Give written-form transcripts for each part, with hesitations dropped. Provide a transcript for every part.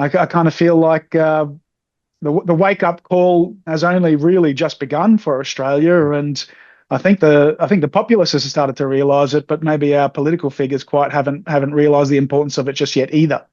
I kind of feel like the wake up call has only really just begun for Australia, and I think the populace has started to realise it, but maybe our political figures quite haven't realised the importance of it just yet either.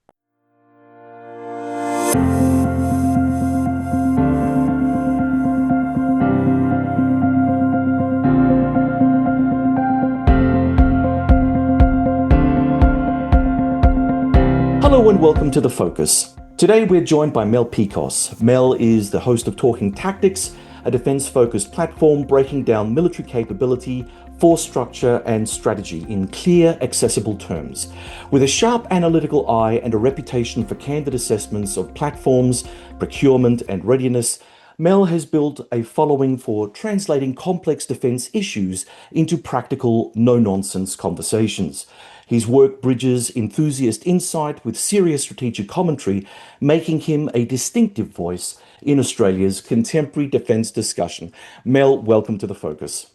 Hello and welcome to The Focus. Today we're joined by Mel Pikos. Mel is the host of Talking Tactics, a defence-focused platform breaking down military capability, force structure and strategy in clear, accessible terms. With a sharp analytical eye and a reputation for candid assessments of platforms, procurement and readiness, Mel has built a following for translating complex defence issues into practical, no-nonsense conversations. His work bridges enthusiast insight with serious strategic commentary, making him a distinctive voice in Australia's contemporary defence discussion. Mel, welcome to The Focus.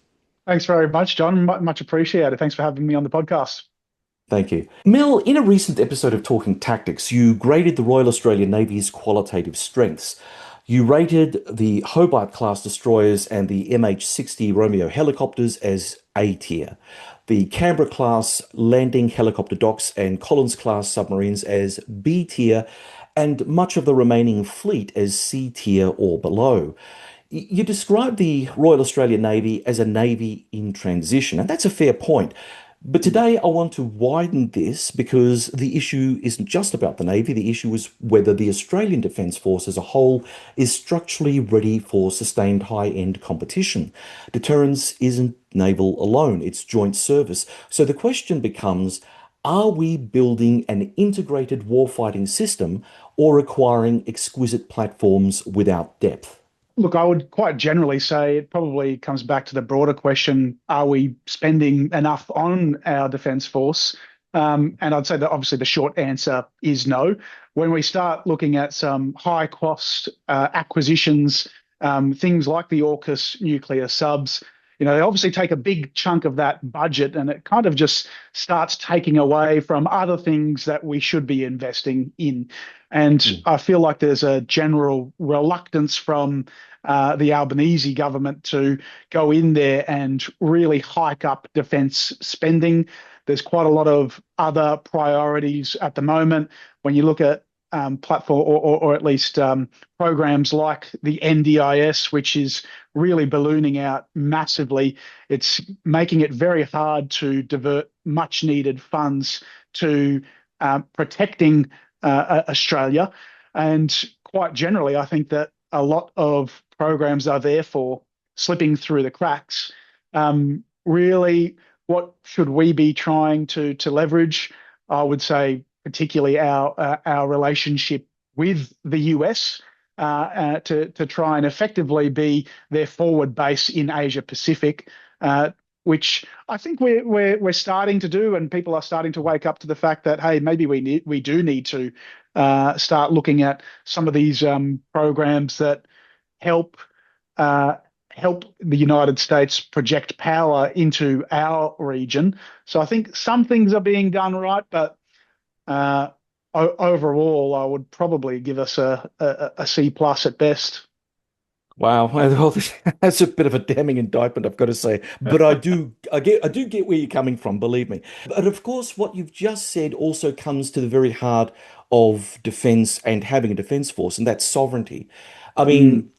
Thanks very much, John. Much appreciated. Thanks for having me on the podcast. Thank you. Mel, in a recent episode of Talking Tactics, you graded the Royal Australian Navy's qualitative strengths. You rated the Hobart-class destroyers and the MH-60 Romeo helicopters as A tier, the Canberra-class landing helicopter docks and Collins-class submarines as B tier, and much of the remaining fleet as C tier or below. You described the Royal Australian Navy as a navy in transition, and that's a fair point. But today I want to widen this because the issue isn't just about the Navy. The issue is whether the Australian Defence Force as a whole is structurally ready for sustained high-end competition. Deterrence isn't naval alone, it's joint service. So the question becomes, are we building an integrated warfighting system or acquiring exquisite platforms without depth? Look, I would quite generally say it probably comes back to the broader question, are we spending enough on our Defence Force? And I'd say that obviously the short answer is no. When we start looking at some high cost acquisitions, things like the AUKUS nuclear subs, they obviously take a big chunk of that budget and it kind of just starts taking away from other things that we should be investing in. And I feel like there's a general reluctance from the Albanese government to go in there and really hike up defence spending. There's quite a lot of other priorities at the moment. When you look at platform or at least programs like the NDIS, which is really ballooning out massively, it's making it very hard to divert much needed funds to protecting Australia. And quite generally, I think that a lot of programs are therefore slipping through the cracks. Really, what should we be trying to leverage? I would say particularly our relationship with the US to try and effectively be their forward base in Asia Pacific, which I think we're starting to do, and people are starting to wake up to the fact that hey, maybe we do need to start looking at some of these programs that help the United States project power into our region. So I think some things are being done right, but overall, I would probably give us a C plus at best. Wow, well, that's a bit of a damning indictment, I've got to say. But I do get where you're coming from, believe me. But of course, what you've just said also comes to the very heart of defence and having a defence force, and that's sovereignty. I mean,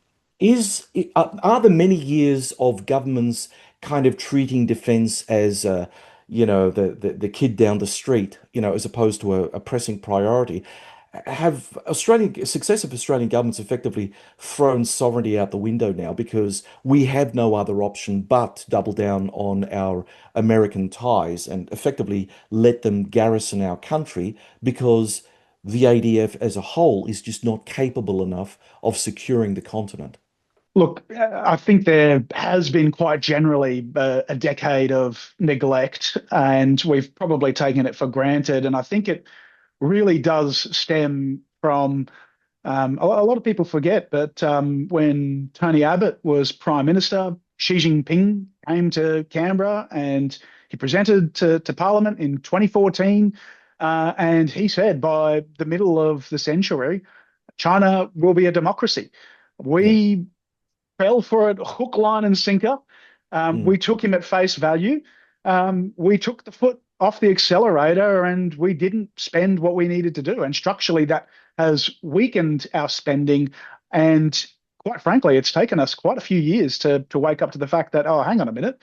are the many years of governments kind of treating defence as the kid down the street, as opposed to a pressing priority? Have successive Australian governments effectively thrown sovereignty out the window now because we have no other option but double down on our American ties and effectively let them garrison our country because the ADF as a whole is just not capable enough of securing the continent? Look, I think there has been quite generally a decade of neglect, and we've probably taken it for granted. And I think it really does stem from a lot of people forget, but when Tony Abbott was Prime Minister, Xi Jinping came to Canberra and he presented to Parliament in 2014 And he said by the middle of the century, China will be a democracy. Yeah. We fell for it hook, line, and sinker. Mm, We took him at face value. We took the foot off the accelerator and we didn't spend what we needed to do. And structurally, that has weakened our spending. And quite frankly, it's taken us quite a few years to wake up to the fact that, oh, hang on a minute.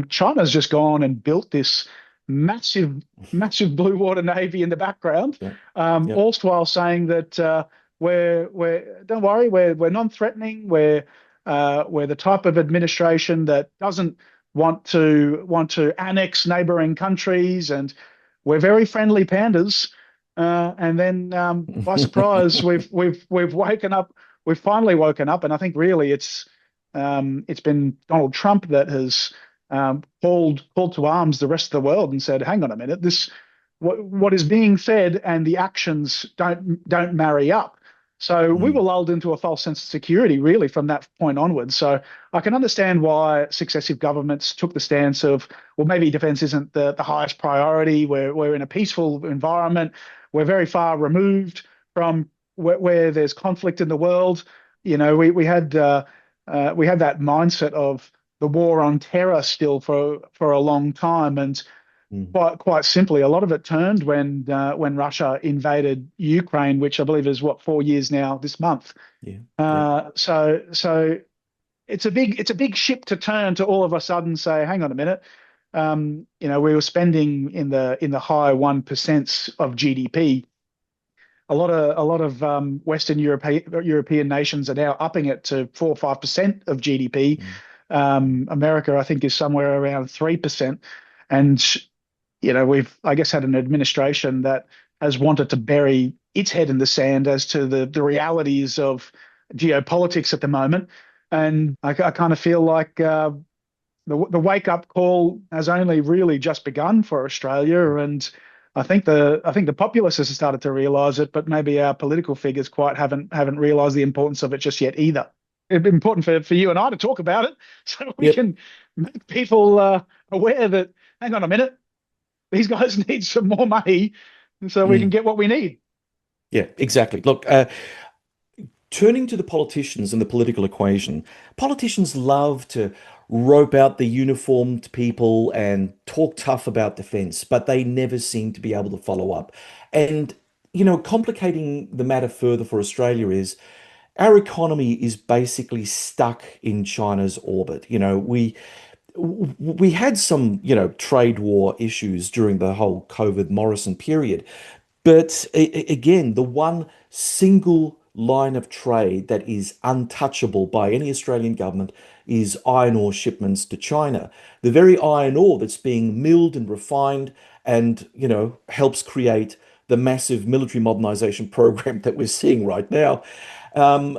China's just gone and built this massive, massive blue water navy in the background, yeah. all while saying that we're don't worry, we're non-threatening, we're the type of administration that doesn't want to annex neighboring countries, and we're very friendly pandas. And then, by surprise, we've woken up. We've finally woken up, and I think really it's been Donald Trump that has called to arms the rest of the world and said, "Hang on a minute, this what is being said and the actions don't marry up." So we were Mm, lulled into a false sense of security, really, from that point onwards. So I can understand why successive governments took the stance of, well, maybe defence isn't the highest priority. We're in a peaceful environment. We're very far removed from where there's conflict in the world. We had that mindset of the war on terror still for a long time, and mm, quite simply, a lot of it turned when Russia invaded Ukraine, which I believe is what 4 years now this month. yeah. Yeah. So it's a big ship to turn to all of a sudden say, hang on a minute, we were spending in the high 1% of GDP. A lot of Western European nations are now upping it to 4 or 5% of GDP. Mm, America, I think, is somewhere around 3%, and we've, I guess, had an administration that has wanted to bury its head in the sand as to the realities of geopolitics at the moment. And I kind of feel like the wake up call has only really just begun for Australia. And I think the populace has started to realise it, but maybe our political figures quite haven't realised the importance of it just yet either. It'd be important for you and I to talk about it so we yep. can make people aware that, hang on a minute, these guys need some more money so we can Mm, get what we need. yeah, exactly. Look, turning to the politicians and the political equation, politicians love to rope out the uniformed people and talk tough about defense, but they never seem to be able to follow up. And, complicating the matter further for Australia is our economy is basically stuck in China's orbit. We had some, trade war issues during the whole COVID Morrison period, but again, the one single line of trade that is untouchable by any Australian government is iron ore shipments to China. The very iron ore that's being milled and refined and, helps create the massive military modernization program that we're seeing right now. Um,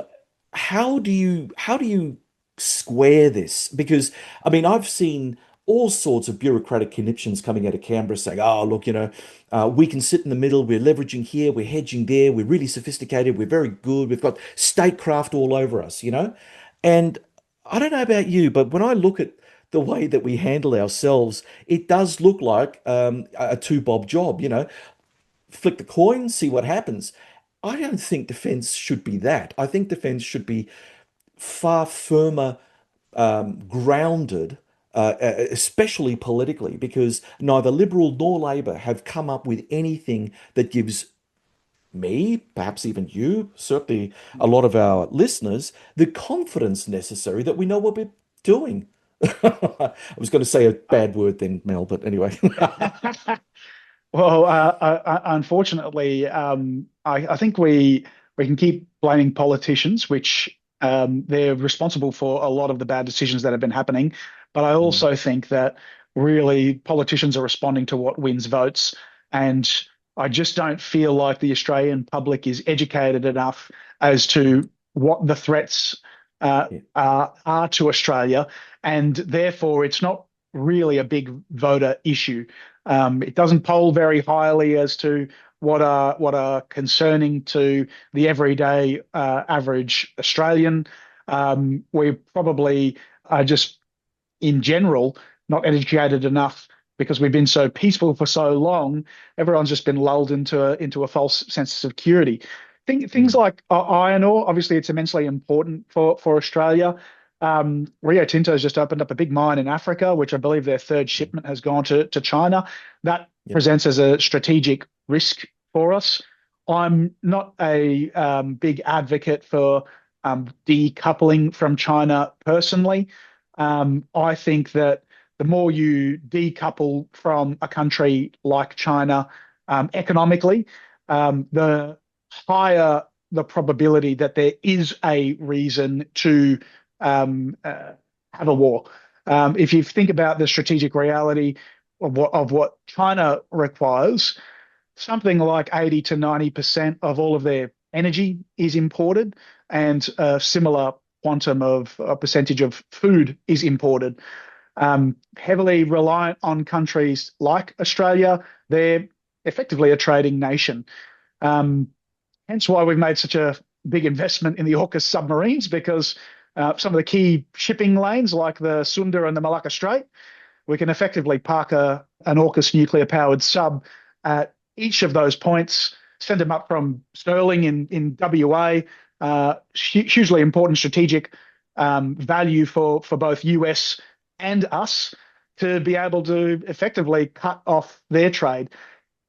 how do you square this? Because I mean, I've seen all sorts of bureaucratic conniptions coming out of Canberra saying, "Oh, look, we can sit in the middle. We're leveraging here. We're hedging there. We're really sophisticated. We're very good. We've got statecraft all over us." And I don't know about you, but when I look at the way that we handle ourselves, it does look like a two-bob job. Flick the coin, see what happens. I don't think defense should be that. I think defense should be far firmer, grounded, especially politically, because neither Liberal nor Labor have come up with anything that gives me, perhaps even you, certainly a lot of our listeners, the confidence necessary that we know what we're doing. I was going to say a bad word then, Mel, but anyway. Well, unfortunately, I think we can keep blaming politicians, which they're responsible for a lot of the bad decisions that have been happening. But I Mm, also think that really politicians are responding to what wins votes, and I just don't feel like the Australian public is educated enough as to what the threats yeah. are to Australia, and therefore it's not really a big voter issue. It doesn't poll very highly as to what are concerning to the everyday average Australian. We probably are just in general not educated enough because we've been so peaceful for so long, everyone's just been lulled into a false sense of security. Things Mm. like iron ore, obviously, it's immensely important for Australia. Rio Tinto has just opened up a big mine in Africa, which I believe their third Mm. shipment has gone to China. That Yep. presents as a strategic risk for us. I'm not a big advocate for decoupling from China personally. I think that the more you decouple from a country like China economically, the higher the probability that there is a reason to um, uh, have a war. If you think about the strategic reality of what China requires, something like 80 to 90% of all of their energy is imported, and a similar quantum of a percentage of food is imported. Heavily reliant on countries like Australia, they're effectively a trading nation. Um, Hence why we've made such a big investment in the AUKUS submarines, because some of the key shipping lanes, like the Sunda and the Malacca Strait, we can effectively park an AUKUS nuclear powered sub at each of those points, send them up from Stirling in WA, hugely important strategic value for both US and us to be able to effectively cut off their trade.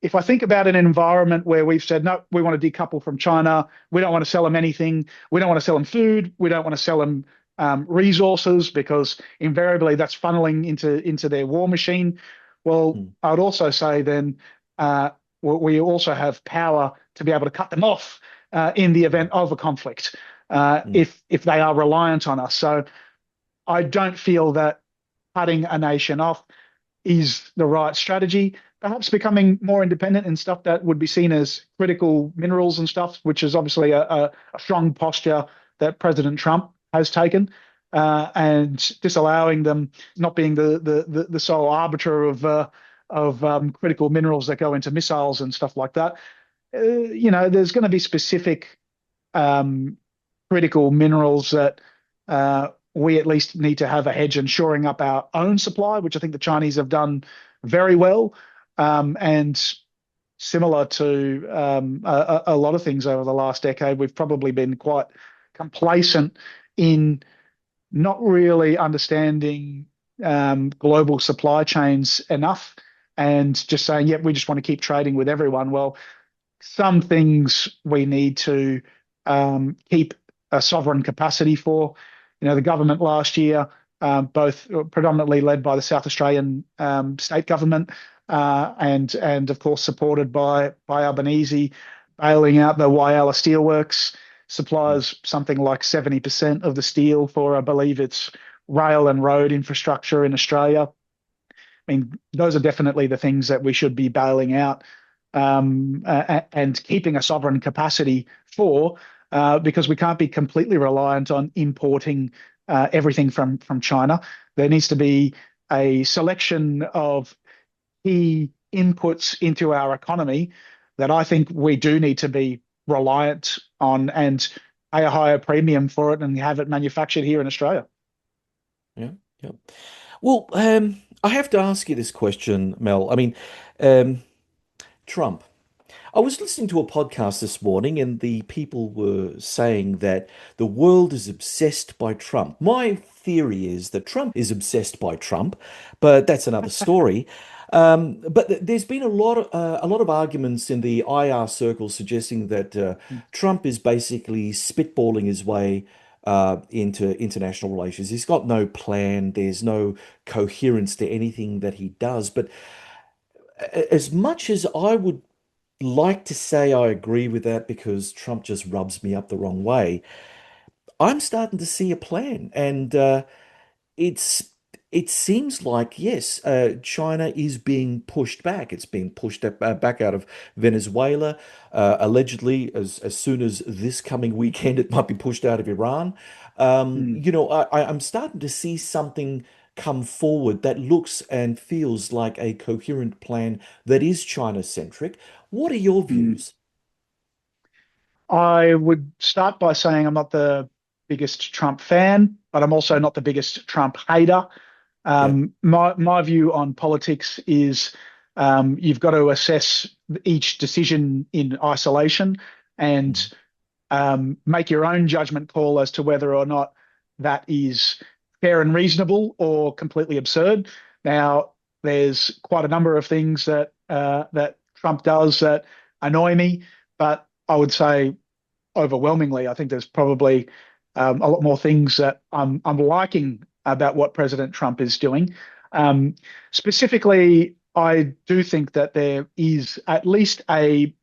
If I think about an environment where we've said, no, we want to decouple from China, we don't want to sell them anything, we don't want to sell them food, we don't want to sell them resources, because invariably that's funneling into their war machine. Well, Mm. I would also say then we also have power to be able to cut them off in the Mm. event of a conflict, Mm. if they are reliant on us. So I don't feel that cutting a nation off is the right strategy. Perhaps becoming more independent in stuff that would be seen as critical minerals and stuff, which is obviously a strong posture that President Trump has taken, and disallowing them, not being the sole arbiter of critical minerals that go into missiles and stuff like that. There's going to be specific um, critical minerals that we at least need to have a hedge and shoring up our own supply, which I think the Chinese have done very well. And similar to a lot of things over the last decade, we've probably been quite complacent in not really understanding global supply chains enough, and just saying, yep, we just want to keep trading with everyone. Well, some things we need to keep a sovereign capacity for. The government last year, both predominantly led by the South Australian state government, and of course supported by Albanese, bailing out the Whyalla Steelworks, Mm. supplies something like 70% of the steel for, I believe it's rail and road infrastructure in Australia. I mean, those are definitely the things that we should be bailing out, and keeping a sovereign capacity for, because we can't be completely reliant on importing everything from China. There needs to be a selection of key inputs into our economy that I think we do need to be reliant on, and pay a higher premium for it and have it manufactured here in Australia. Yeah. Yeah. Well, I have to ask you this question, Mel. I mean, um, Trump. I was listening to a podcast this morning, and the people were saying that the world is obsessed by Trump. My theory is that Trump is obsessed by Trump, but that's another story. But there's been a lot of arguments in the IR circle suggesting that Trump is basically spitballing his way into international relations. He's got no plan. There's no coherence to anything that he does. But as much as I would like to say I agree with that because Trump just rubs me up the wrong way, I'm starting to see a plan, and it's it seems like yes, China is being pushed back. It's being pushed back out of Venezuela. Allegedly, as soon as this coming weekend, it might be pushed out of Iran. Mm, I'm starting to see something come forward that looks and feels like a coherent plan that is China centric. What are your mm. views? I would start by saying I'm not the biggest Trump fan, but I'm also not the biggest Trump hater. Yeah. My view on politics is you've got to assess each decision in isolation and Mm. make your own judgment call as to whether or not that is fair and reasonable or completely absurd. Now, there's quite a number of things that Trump does that annoy me, but I would say overwhelmingly, I think there's probably a lot more things that I'm liking about what President Trump is doing. Um, Specifically, I do think that there is at least a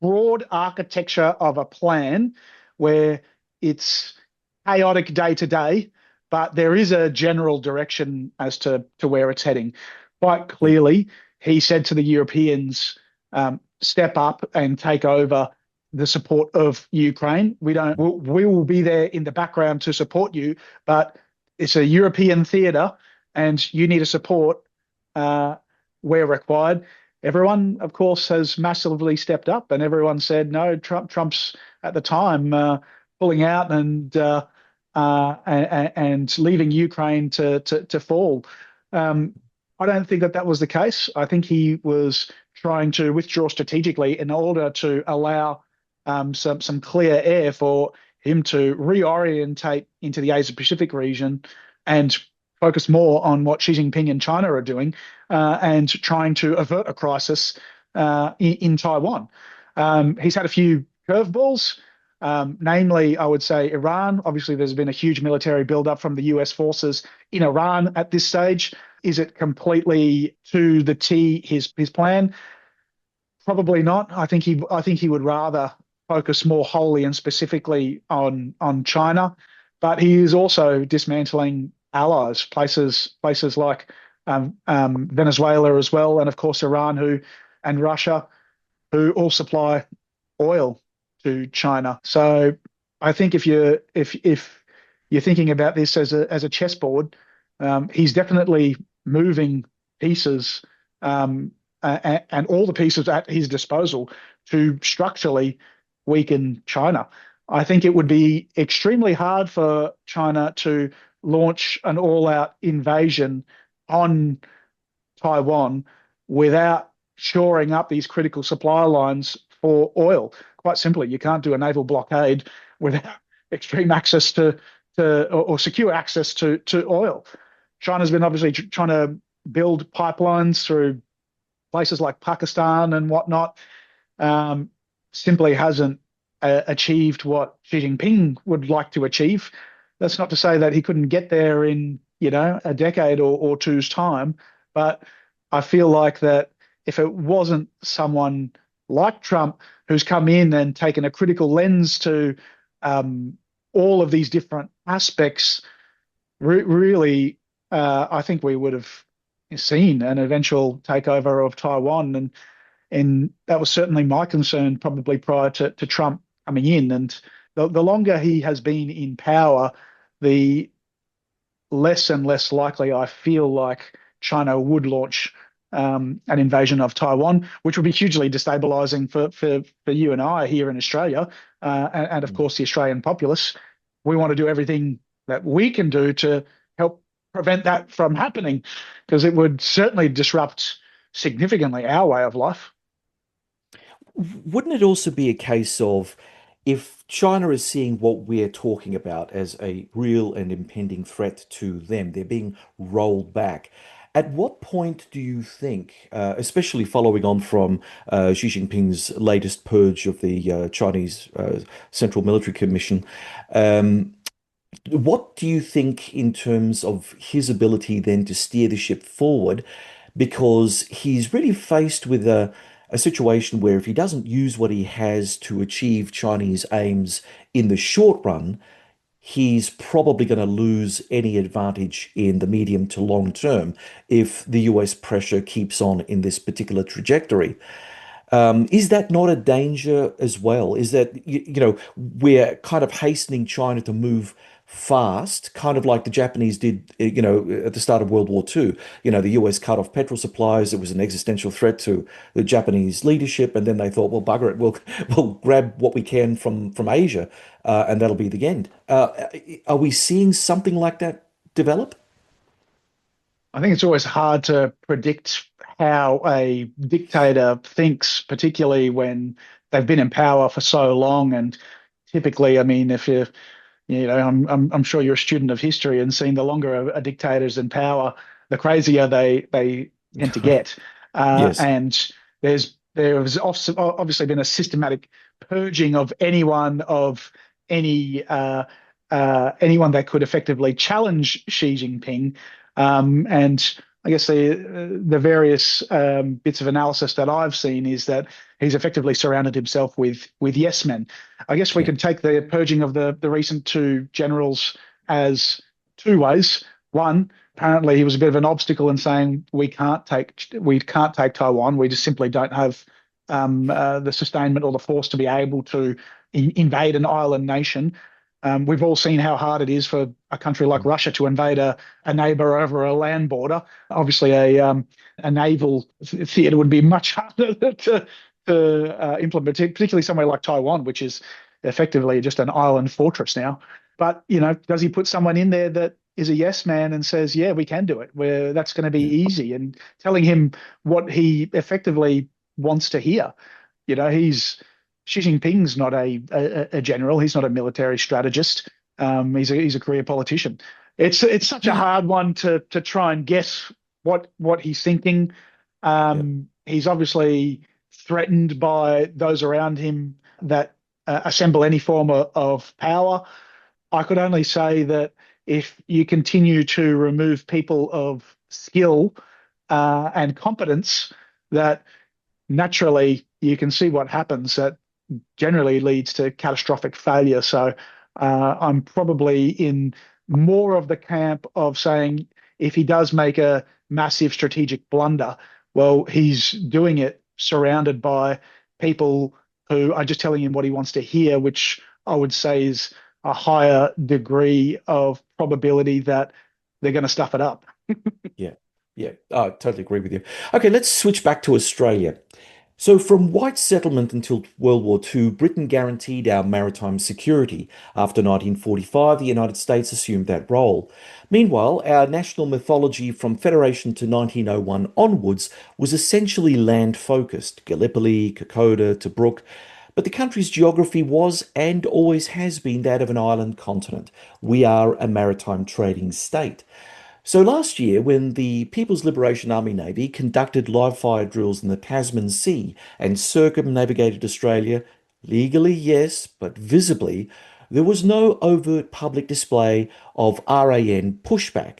broad architecture of a plan where it's chaotic day to day, but there is a general direction as to where it's heading. Quite Yeah. clearly, he said to the Europeans, step up and take over the support of Ukraine. We will be there in the background to support you, but it's a European theater and you need to support uh, where required. Everyone, of course, has massively stepped up, and everyone said no. Trump's at the time pulling out and leaving Ukraine to fall. Um, I don't think that that was the case. I think he was trying to withdraw strategically in order to allow some clear air for him to reorientate into the Asia Pacific region and focus more on what Xi Jinping and China are doing and trying to avert a crisis in Taiwan. He's had a few curveballs, namely, I would say Iran. Obviously, there's been a huge military buildup from the US forces in Iran at this stage. Is it completely to the T his plan? Probably not. I think he would rather focus more wholly and specifically on China, but he is also dismantling allies, places like Venezuela as well, and of course Iran, who and Russia, who all supply oil to China. So I think if you're thinking about this as a chessboard, he's definitely moving pieces and all the pieces at his disposal to structurally weaken China. I think it would be extremely hard for China to launch an all-out invasion on Taiwan without shoring up these critical supply lines for oil. Quite simply, you can't do a naval blockade without extreme access or secure access to oil. China's been obviously trying to build pipelines through places like Pakistan and whatnot, um, simply hasn't achieved what Xi Jinping would like to achieve. That's not to say that he couldn't get there in, a decade or two's time, but I feel like that if it wasn't someone like Trump who's come in and taken a critical lens to um, all of these different aspects, really, I think we would have seen an eventual takeover of Taiwan, and that was certainly my concern probably prior to Trump coming in. And the longer he has been in power, the less and less likely I feel like China would launch an invasion of Taiwan, which would be hugely destabilizing for you and I here in Australia, and of Mm. course the Australian populace. We want to do everything that we can do to help prevent that from happening, because it would certainly disrupt significantly our way of life. Wouldn't it also be a case of if China is seeing what we're talking about as a real and impending threat to them, they're being rolled back. At what point do you think, especially following on from Xi Jinping's latest purge of the Chinese Central Military Commission, um, what do you think in terms of his ability then to steer the ship forward? Because he's really faced with a situation where if he doesn't use what he has to achieve Chinese aims in the short run, he's probably going to lose any advantage in the medium to long term if the US pressure keeps on in this particular trajectory. Is that not a danger as well? Is that, we're kind of hastening China to move fast, kind of like the Japanese did, at the start of World War II. The US cut off petrol supplies. It was an existential threat to the Japanese leadership. And then they thought, well, bugger it, we'll grab what we can from Asia, and that'll be the end. Are we seeing something like that develop? I think it's always hard to predict how a dictator thinks, particularly when they've been in power for so long. And typically, I mean, if you I'm sure you're a student of history and seen the longer a dictator's in power, the crazier they tend to get. Yes. And there has obviously been a systematic purging of any anyone that could effectively challenge Xi Jinping. And I guess the various bits of analysis that I've seen is that he's effectively surrounded himself with yes men. I guess we Yeah. could take the purging of the recent two generals as two ways. One, apparently he was a bit of an obstacle in saying we can't take Taiwan. We just simply don't have the sustainment or the force to be able to invade an island nation. We've all seen how hard it is for a country like Russia to invade a neighbor over a land border. Obviously, a naval theater would be much harder to implement, particularly somewhere like Taiwan, which is effectively just an island fortress now. But does he put someone in there that is a yes man and says, "Yeah, we can do it. Where that's going to be Yeah. easy," and telling him what he effectively wants to hear. He's Xi Jinping's not a general. He's not a military strategist. He's a career politician. It's such a Yeah. hard one to try and guess what he's thinking. Yeah. He's obviously threatened by those around him that assemble any form of power. I could only say that if you continue to remove people of skill and competence, that naturally you can see what happens. That generally leads to catastrophic failure. So I'm probably in more of the camp of saying if he does make a massive strategic blunder, well, he's doing it surrounded by people who are just telling him what he wants to hear, which I would say is a higher degree of probability that they're going to stuff it up. Yeah. Yeah. I totally agree with you. Okay, let's switch back to Australia. So, from white settlement until World War II, Britain guaranteed our maritime security. After 1945, the United States assumed that role. Meanwhile, our national mythology from Federation to 1901 onwards was essentially land focused Gallipoli, Kokoda, Tobruk. But the country's geography was and always has been that of an island continent. We are a maritime trading state. So last year, when the People's Liberation Army Navy conducted live fire drills in the Tasman Sea and circumnavigated Australia, legally, yes, but visibly, there was no overt public display of RAN pushback.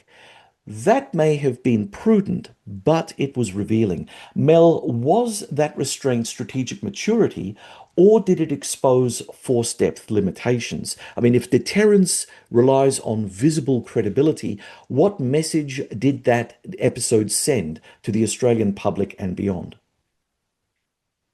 That may have been prudent, but it was revealing. Mel, was that restraint strategic maturity, or did it expose force depth limitations? I mean, if deterrence relies on visible credibility, what message did that episode send to the Australian public and beyond?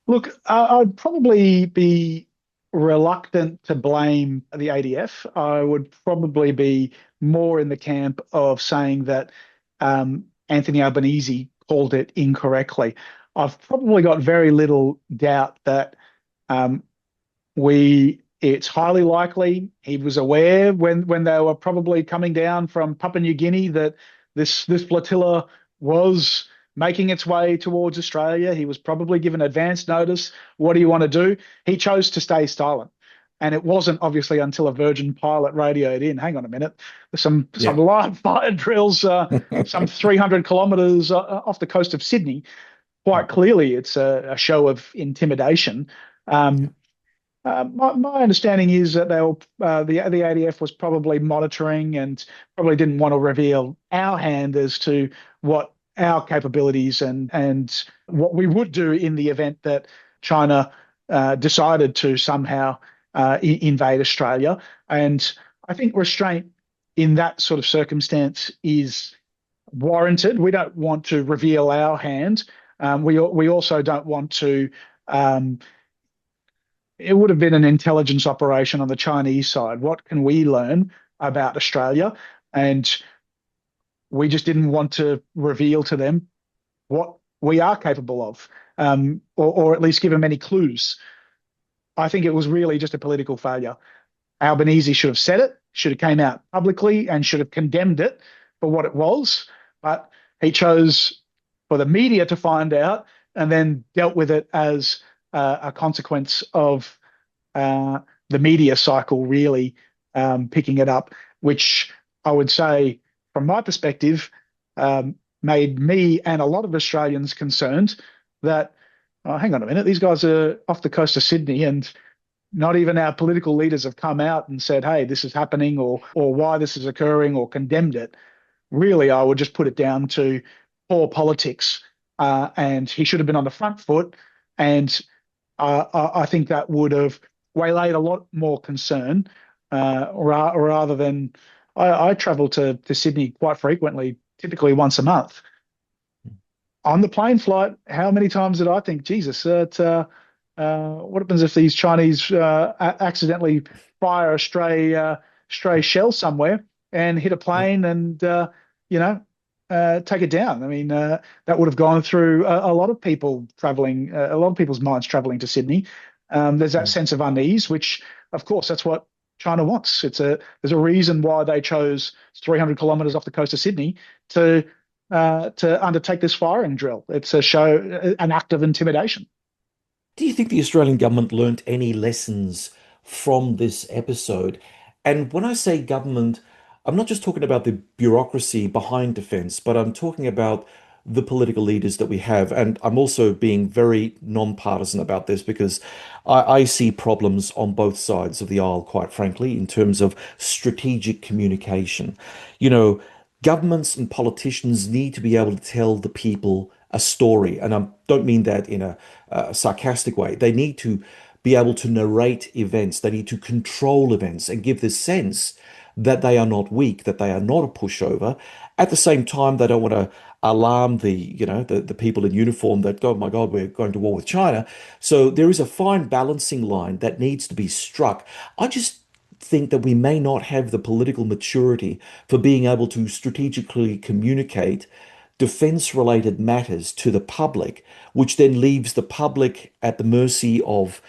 Look, I'd probably be reluctant to blame the ADF. I would probably be more in the camp of saying that Anthony Albanese called it incorrectly. I've probably got very little doubt that um, it's highly likely he was aware when they were probably coming down from Papua New Guinea that this flotilla was making its way towards Australia. He was probably given advance notice. What do you want to do? He chose to stay silent. And it wasn't obviously until a Virgin pilot radioed in, hang on a minute, there's some Yeah. live fire drills some 300 kilometers off the coast of Sydney. Quite clearly, it's a show of intimidation. Yeah. Um, my understanding is that the ADF was probably monitoring and probably didn't want to reveal our hand as to what our capabilities and what we would do in the event that China decided to somehow invade Australia. And I think restraint in that sort of circumstance is warranted. We don't want to reveal our hand. We also don't want to. It would have been an intelligence operation on the Chinese side. What can we learn about Australia? And we just didn't want to reveal to them what we are capable of, or at least give them any clues. I think it was really just a political failure. Albanese should have said it, should have came out publicly and should have condemned it for what it was. But He chose for the media to find out and then dealt with it as a consequence of uh, the media cycle really picking it up, which I would say, from my perspective, made me and a lot of Australians concerned that, oh, hang on a minute, these guys are off the coast of Sydney and not even our political leaders have come out and said, hey, this is happening or why this is occurring or condemned it. Really, I would just put it down to poor politics. And he should have been on the front foot. And I think that would have waylaid a lot more concern rather than I travel to Sydney quite frequently, typically once a month. On the plane flight, how many times did I think, Jesus, what happens if these Chinese accidentally fire a stray shell somewhere and hit a Yeah. plane and you know take it down? I mean, that would have gone through a lot of people traveling, a lot of people's minds traveling to Sydney. There's that Mm. sense of unease, which, of course, that's what China wants. There's a reason why they chose 300 kilometers off the coast of Sydney to undertake this firing drill. It's a show, an act of intimidation. Do you think the Australian government learnt any lessons from this episode? And when I say government, I'm not just talking about the bureaucracy behind defence, but I'm talking about the political leaders that we have. And I'm also being very non-partisan about this because I see problems on both sides of the aisle, quite frankly, in terms of strategic communication. You know, governments and politicians need to be able to tell the people a story. And I don't mean that in a sarcastic way. They need to be able to narrate events. They need to control events and give this sense that they are not weak, that they are not a pushover. At the same time, they don't want to alarm the people in uniform that, oh my God, we're going to war with China. So there is a fine balancing line that needs to be struck. I just think that we may not have the political maturity for being able to strategically communicate defense related matters to the public, which then leaves the public at the mercy of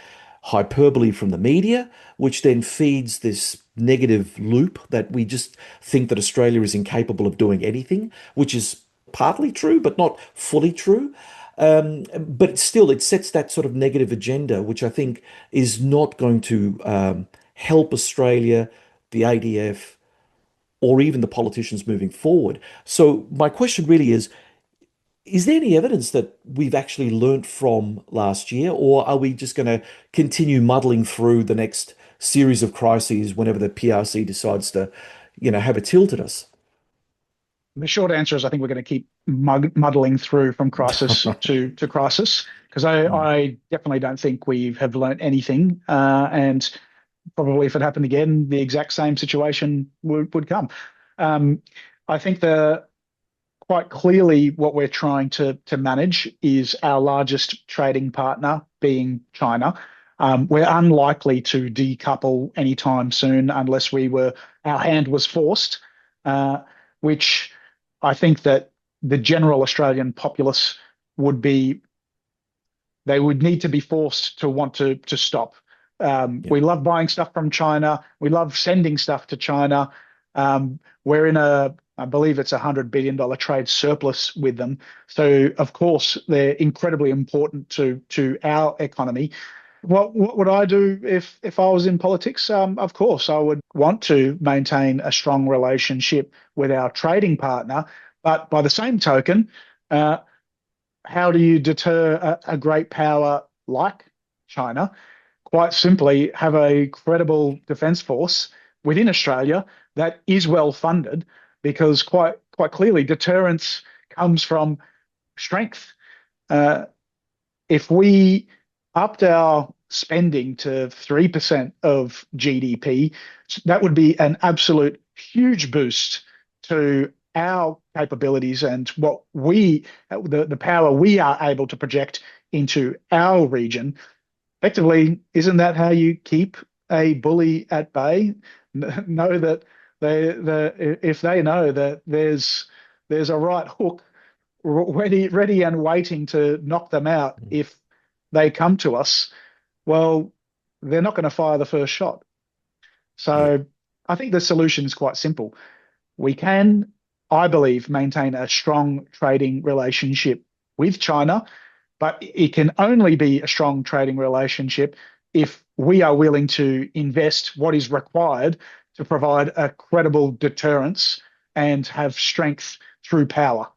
hyperbole from the media, which then feeds this negative loop that we just think that Australia is incapable of doing anything, which is partly true, but not fully true. But still, it sets that sort of negative agenda, which I think is not going to help Australia, the ADF, or even the politicians moving forward. So my question really is there any evidence that we've actually learnt from last year, or are we just going to continue muddling through the next series of crises whenever the PRC decides to, have a tilt at us? The short answer is I think we're going to keep muddling through from crisis to crisis because Mm. I definitely don't think we have learnt anything. And probably if it happened again, the exact same situation would come. Um, I think the quite clearly what we're trying to manage is our largest trading partner being China. We're unlikely to decouple anytime soon unless our hand was forced, uh, which I think that the general Australian populace would be they would need to be forced to want to stop. Yeah. We love buying stuff from China. We love sending stuff to China. We're in I believe it's $100 billion trade surplus with them. So of course they're incredibly important to our economy. What would I do if I was in politics? Of course, I would want to maintain a strong relationship with our trading partner, but by the same token, uh, how do you deter a great power like China? Quite simply, have a credible defence force within Australia that is well funded, because quite clearly, deterrence comes from strength. Uh, if we upped our spending to 3% of GDP, that would be an absolute huge boost to our capabilities and the power we are able to project into our region. Effectively, isn't that how you keep a bully at bay? Know that if they know that there's a right hook ready and waiting to knock them out Mm. if they come to us, well, they're not going to fire the first shot. Yeah. So I think the solution is quite simple. We can I believe, maintain a strong trading relationship with China, but it can only be a strong trading relationship if we are willing to invest what is required to provide a credible deterrence and have strength through power.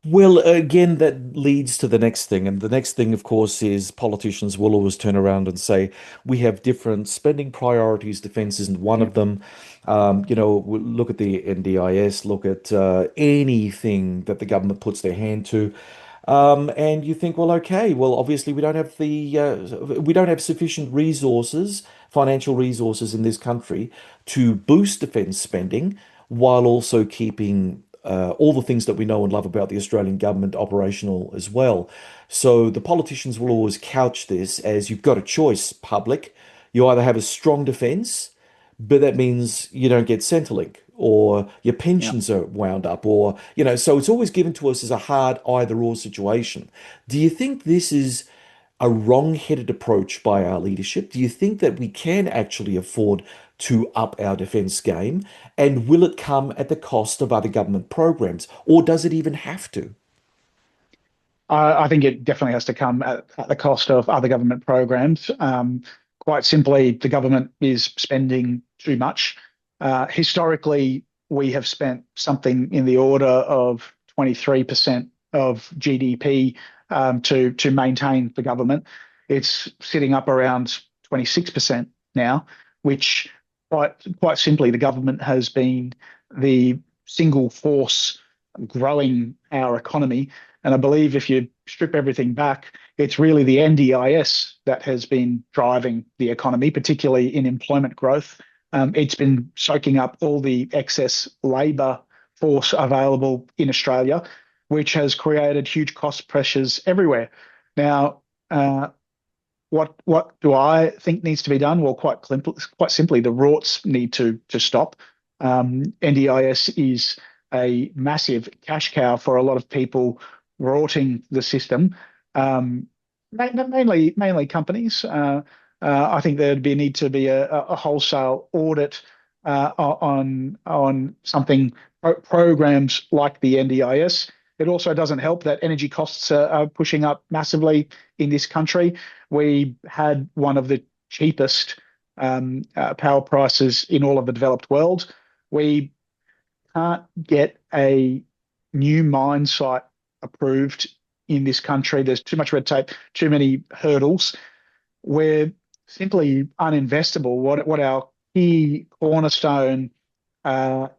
Well, again, that leads to the next thing. And the next thing, of course, is politicians will always turn around and say, we have different spending priorities. Defense isn't one Yeah. of them. Look at the NDIS, look at anything that the government puts their hand to. And you think, well, okay, well, obviously we don't have sufficient resources, financial resources in this country to boost defense spending while also keeping all the things that we know and love about the Australian government operational as well. So the politicians will always couch this as you've got a choice, public. You either have a strong defence, but that means you don't get Centrelink, or your Yeah. pensions are wound up, or, so it's always given to us as a hard either or situation. Do you think this is a wrong-headed approach by our leadership? Do you think that we can actually afford to up our defence game? And will it come at the cost of other government programs, or does it even have to? I think it definitely has to come at the cost of other government programs. Quite simply, the government is spending too much. Historically, we have spent something in the order of 23% of GDP to maintain the government. It's sitting up around 26% now, which quite simply, the government has been the single force growing our economy. And I believe if you strip everything back, it's really the NDIS that has been driving the economy, particularly in employment growth. It's been soaking up all the excess labour force available in Australia, which has created huge cost pressures everywhere. Now, what do I think needs to be done? Well, quite simply, the rorts need to stop. NDIS is a massive cash cow for a lot of people rorting the system, mainly companies. I think there'd be need to be a wholesale audit on something programs like the NDIS. It also doesn't help that energy costs are pushing up massively in this country. We had one of the cheapest power prices in all of the developed world. We can't get a new mine site approved in this country. There's too much red tape, too many hurdles. We're simply uninvestable. What our key cornerstone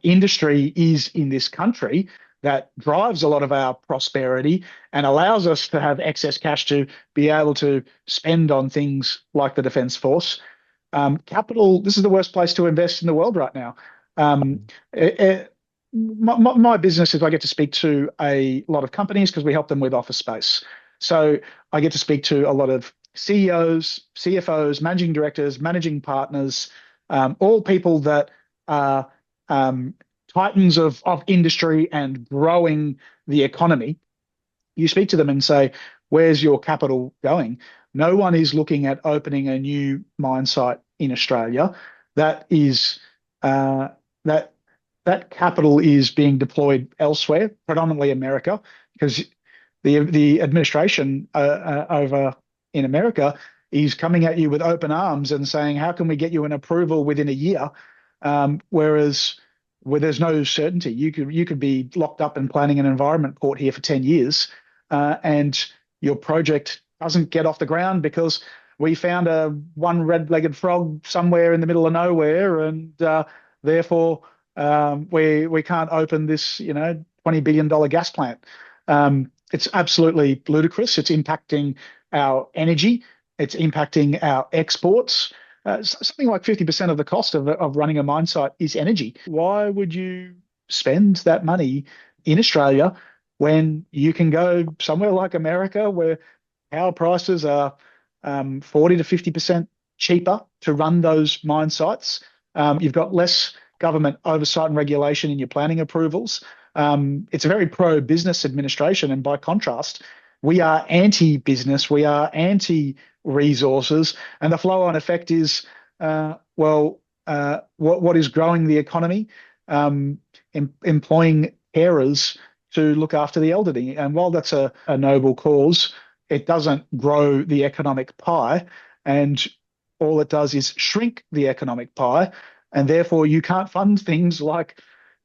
industry is in this country that drives a lot of our prosperity and allows us to have excess cash to be able to spend on things like the Defence Force. Capital, this is the worst place to invest in the world right now. It, it, my business is I get to speak to a lot of companies because we help them with office space. So I get to speak to a lot of CEOs, CFOs, managing directors, managing partners, all people that are titans of industry and growing the economy. You speak to them and say, where's your capital going? No one is looking at opening a new mine site in Australia. That is that that capital is being deployed elsewhere, predominantly America, because the administration over in America is coming at you with open arms and saying, how can we get you an approval within a year? Whereas where there's no certainty, you could be locked up in planning an environment court here for 10 years, and your project doesn't get off the ground because we found a one red-legged frog somewhere in the middle of nowhere, and therefore we can't open this, $20 billion gas plant. It's absolutely ludicrous. It's impacting our energy. It's impacting our exports. Something like 50% of the cost of running a mine site is energy. Why would you spend that money in Australia when you can go somewhere like America where power prices are 40 to 50% cheaper to run those mine sites? You've got less government oversight and regulation in your planning approvals. It's a very pro-business administration, and by contrast, we are anti-business, we are anti-resources, and the flow-on effect is, what is growing the economy, employing carers to look after the elderly. And while that's a noble cause, it doesn't grow the economic pie. And all it does is shrink the economic pie. And therefore, you can't fund things like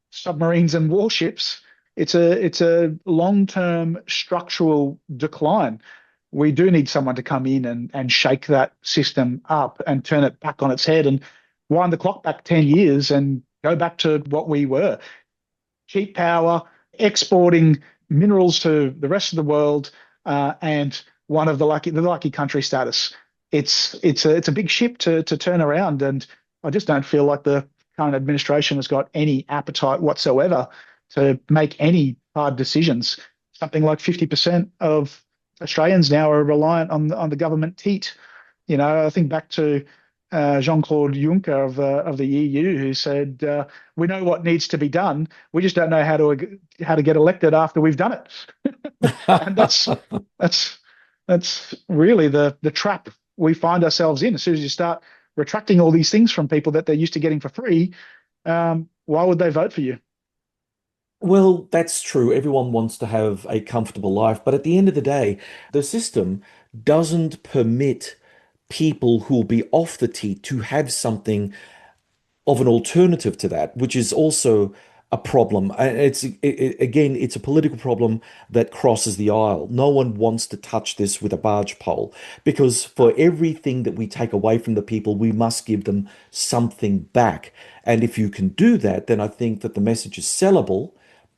submarines and warships. It's a long-term structural decline. We do need someone to come in and shake that system up and turn it back on its head and wind the clock back 10 years and go back to what we were. Cheap power, exporting minerals to the rest of the world, and one of the lucky country status. It's a big ship to turn around, and I just don't feel like the current administration has got any appetite whatsoever to make any hard decisions. Something like 50% of Australians now are reliant on the government teat. I think back to Jean-Claude Juncker of the EU, who said, "We know what needs to be done. We just don't know how to get elected after we've done it." And that's that's really the trap we find ourselves in. As soon as you start retracting all these things from people that they're used to getting for free, why would they vote for you? Well, that's true. Everyone wants to have a comfortable life, but at the end of the day, the system doesn't permit people who will be off the tee to have something of an alternative to that, which is also a problem. And again, it's a political problem that crosses the aisle. No one wants to touch this with a barge pole because for everything that we take away from the people, we must give them something back. And if you can do that, then I think that the message is sellable.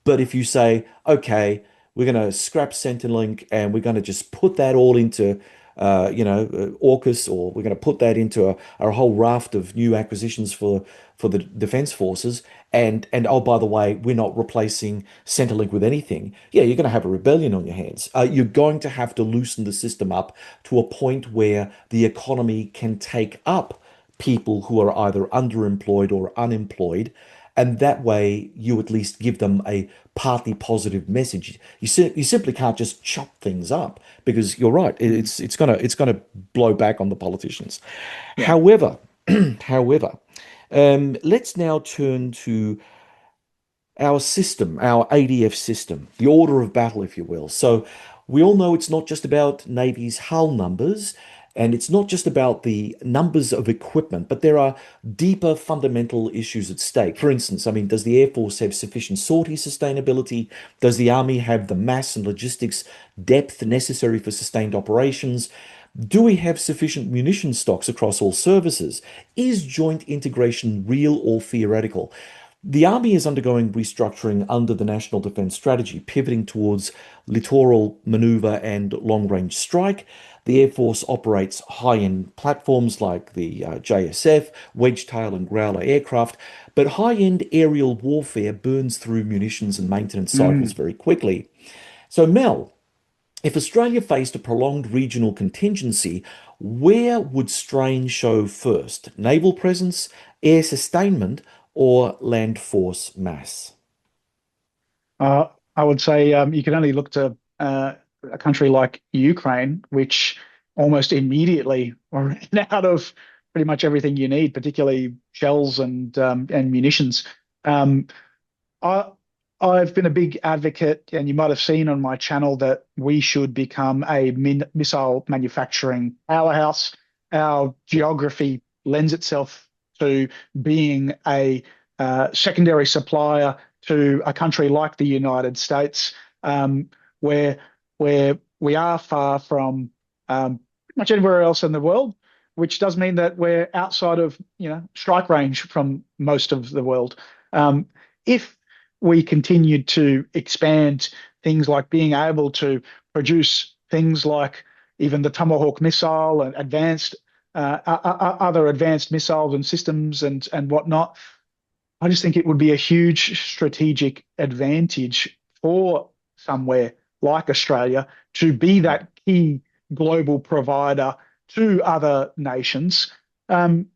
But if you say, okay, we're going to scrap Centrelink and we're going to just put that all into AUKUS, or we're going to put that into a whole raft of new acquisitions for the defense forces. And oh, by the way, we're not replacing Centrelink with anything. Yeah, you're going to have a rebellion on your hands. You're going to have to loosen the system up to a point where the economy can take up people who are either underemployed or unemployed. And that way, you at least give them a partly positive message. You simply can't just chop things up because you're right. It's gonna blow back on the politicians. Yeah. However, however, let's now turn to our system, our ADF system, the order of battle, if you will. So we all know it's not just about Navy's hull numbers, and it's not just about the numbers of equipment, but there are deeper fundamental issues at stake. For instance, I mean, does the Air Force have sufficient sortie sustainability? Does the Army have the mass and logistics depth necessary for sustained operations? Do we have sufficient munition stocks across all services? Is joint integration real or theoretical? The Army is undergoing restructuring under the National Defence Strategy, pivoting towards littoral manoeuvre and long range strike. The Air Force operates high end platforms like the JSF, Wedgetail, and Growler aircraft, but high end aerial warfare burns through munitions and maintenance cycles Mm. very quickly. So, Mel, if Australia faced a prolonged regional contingency, where would strain show first? Naval presence, air sustainment, or land force mass? Uh, I would say you can only look to a country like Ukraine, which almost immediately ran out of pretty much everything you need, particularly shells and munitions. Um, I I've been a big advocate, and you might have seen on my channel that we should become a missile manufacturing powerhouse. Our geography lends itself to being a secondary supplier to a country like the United States, where we are far from pretty much anywhere else in the world, which does mean that we're outside of strike range from most of the world. If we continued to expand things like being able to produce things like even the Tomahawk missile and other advanced missiles and systems and whatnot. I just think it would be a huge strategic advantage for somewhere like Australia to be that key global provider to other nations. Um,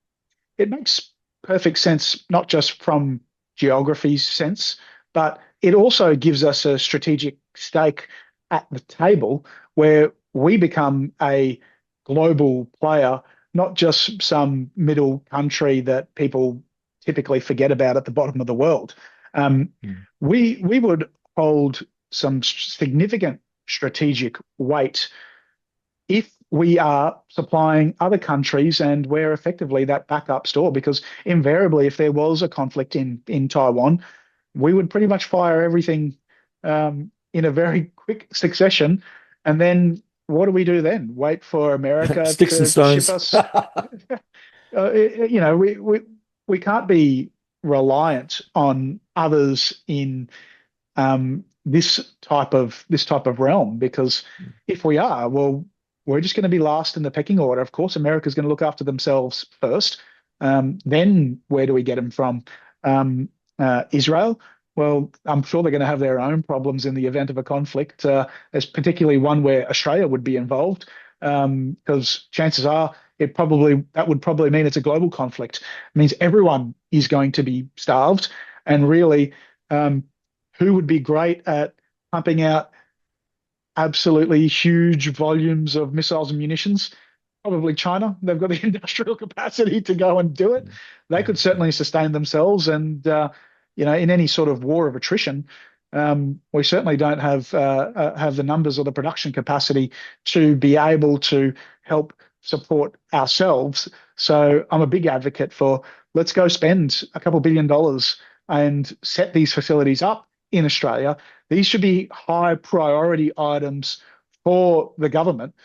it makes perfect sense, not just from geography's sense, but it also gives us a strategic stake at the table where we become a global player, not just some middle country that people typically forget about at the bottom of the world. Um, Mm. we would hold some significant strategic weight if we are supplying other countries and we're effectively that backup store, because invariably, if there was a conflict in Taiwan, we would pretty much fire everything in a very quick succession. And then what do we do then? Wait for America Sticks and to ship stones. us? You know, we can't be reliant on others in this type of realm, because if we are, well, we're just going to be last in the pecking order. Of course, America's going to look after themselves first. Then where do we get them from? Israel. Well, I'm sure they're going to have their own problems in the event of a conflict. There's particularly one where Australia would be involved, because chances are that would probably mean it's a global conflict. It means everyone is going to be starved, and really, um, who would be great at pumping out absolutely huge volumes of missiles and munitions? Probably China. They've got the industrial capacity to go and do it. Mm. They could Mm. certainly sustain themselves, and in any sort of war of attrition, we certainly don't have the numbers or the production capacity to be able to help support ourselves. So I'm a big advocate for, let's go spend a couple $1 billion and set these facilities up in Australia. These should be high priority items for the government,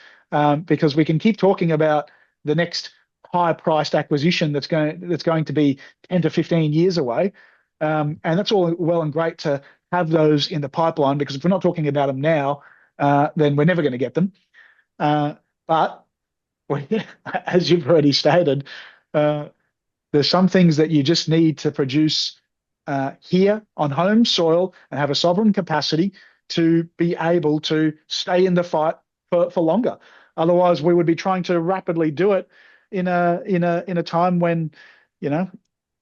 because we can keep talking about the next high priced acquisition that's going to be 10 to 15 years away. And that's all well and great to have those in the pipeline, because if we're not talking about them now, then we're never going to get them. But as you've already stated, uh, there's some things that you just need to produce here on home soil and have a sovereign capacity to be able to stay in the fight for longer. Otherwise, we would be trying to rapidly do it in a time when, you know,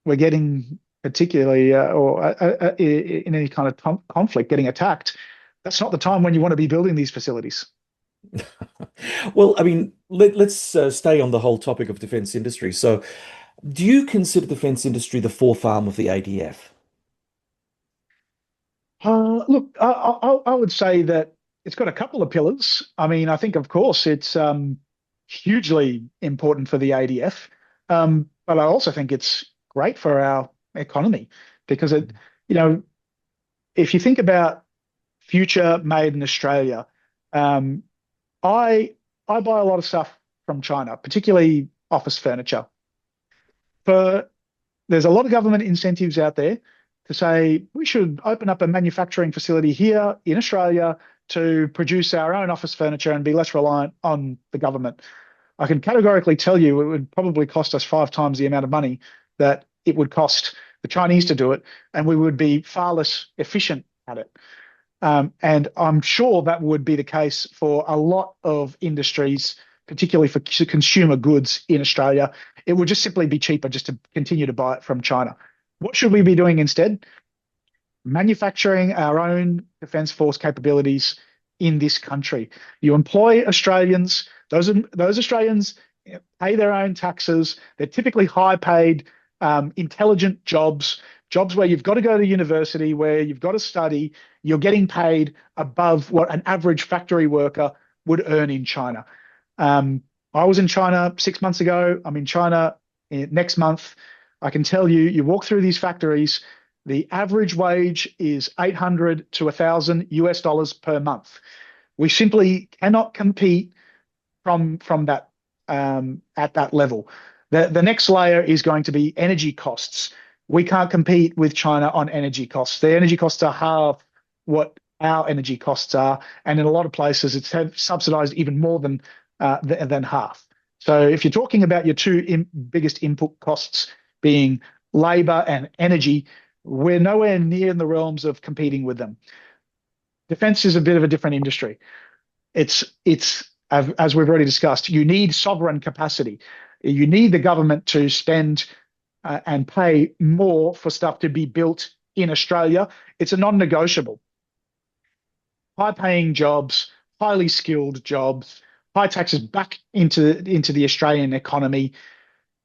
we're getting particularly or in any kind of conflict, getting attacked. That's not the time when you want to be building these facilities. Well, I mean, let's stay on the whole topic of defense industry. So, do you consider defense industry the fourth arm of the ADF? Look, I would say that it's got a couple of pillars. I mean, I think, of course, it's hugely important for the ADF, but I also think it's great for our economy, because you know, if you think about future made in Australia, um, I I buy a lot of stuff from China, particularly office furniture. For There's a lot of government incentives out there to say we should open up a manufacturing facility here in Australia to produce our own office furniture and be less reliant on the government. I can categorically tell you it would probably cost us 5 times the amount of money that it would cost the Chinese to do it, and we would be far less efficient at it. And I'm sure that would be the case for a lot of industries, particularly for consumer goods in Australia. It would just simply be cheaper just to continue to buy it from China. What should we be doing instead? Manufacturing our own defence force capabilities in this country. You employ Australians; those Australians pay their own taxes. They're typically high paid, intelligent jobs where you've got to go to university, where you've got to study. You're getting paid above what an average factory worker would earn in China. I was in China 6 months ago. I'm in China next month. I can tell you, you walk through these factories, the average wage is 800 to 1,000 US dollars per month. We simply cannot compete from that at that level. The next layer is going to be energy costs. We can't compete with China on energy costs. Their energy costs are half what our energy costs are, and in a lot of places, it's subsidized even more than half. So if you're talking about your two biggest input costs being labor and energy, we're nowhere near in the realms of competing with them. Defense is a bit of a different industry. It's as we've already discussed, you need sovereign capacity. You need the government to spend and pay more for stuff to be built in Australia. It's a non-negotiable. High-paying jobs, highly skilled jobs, high taxes back into the Australian economy.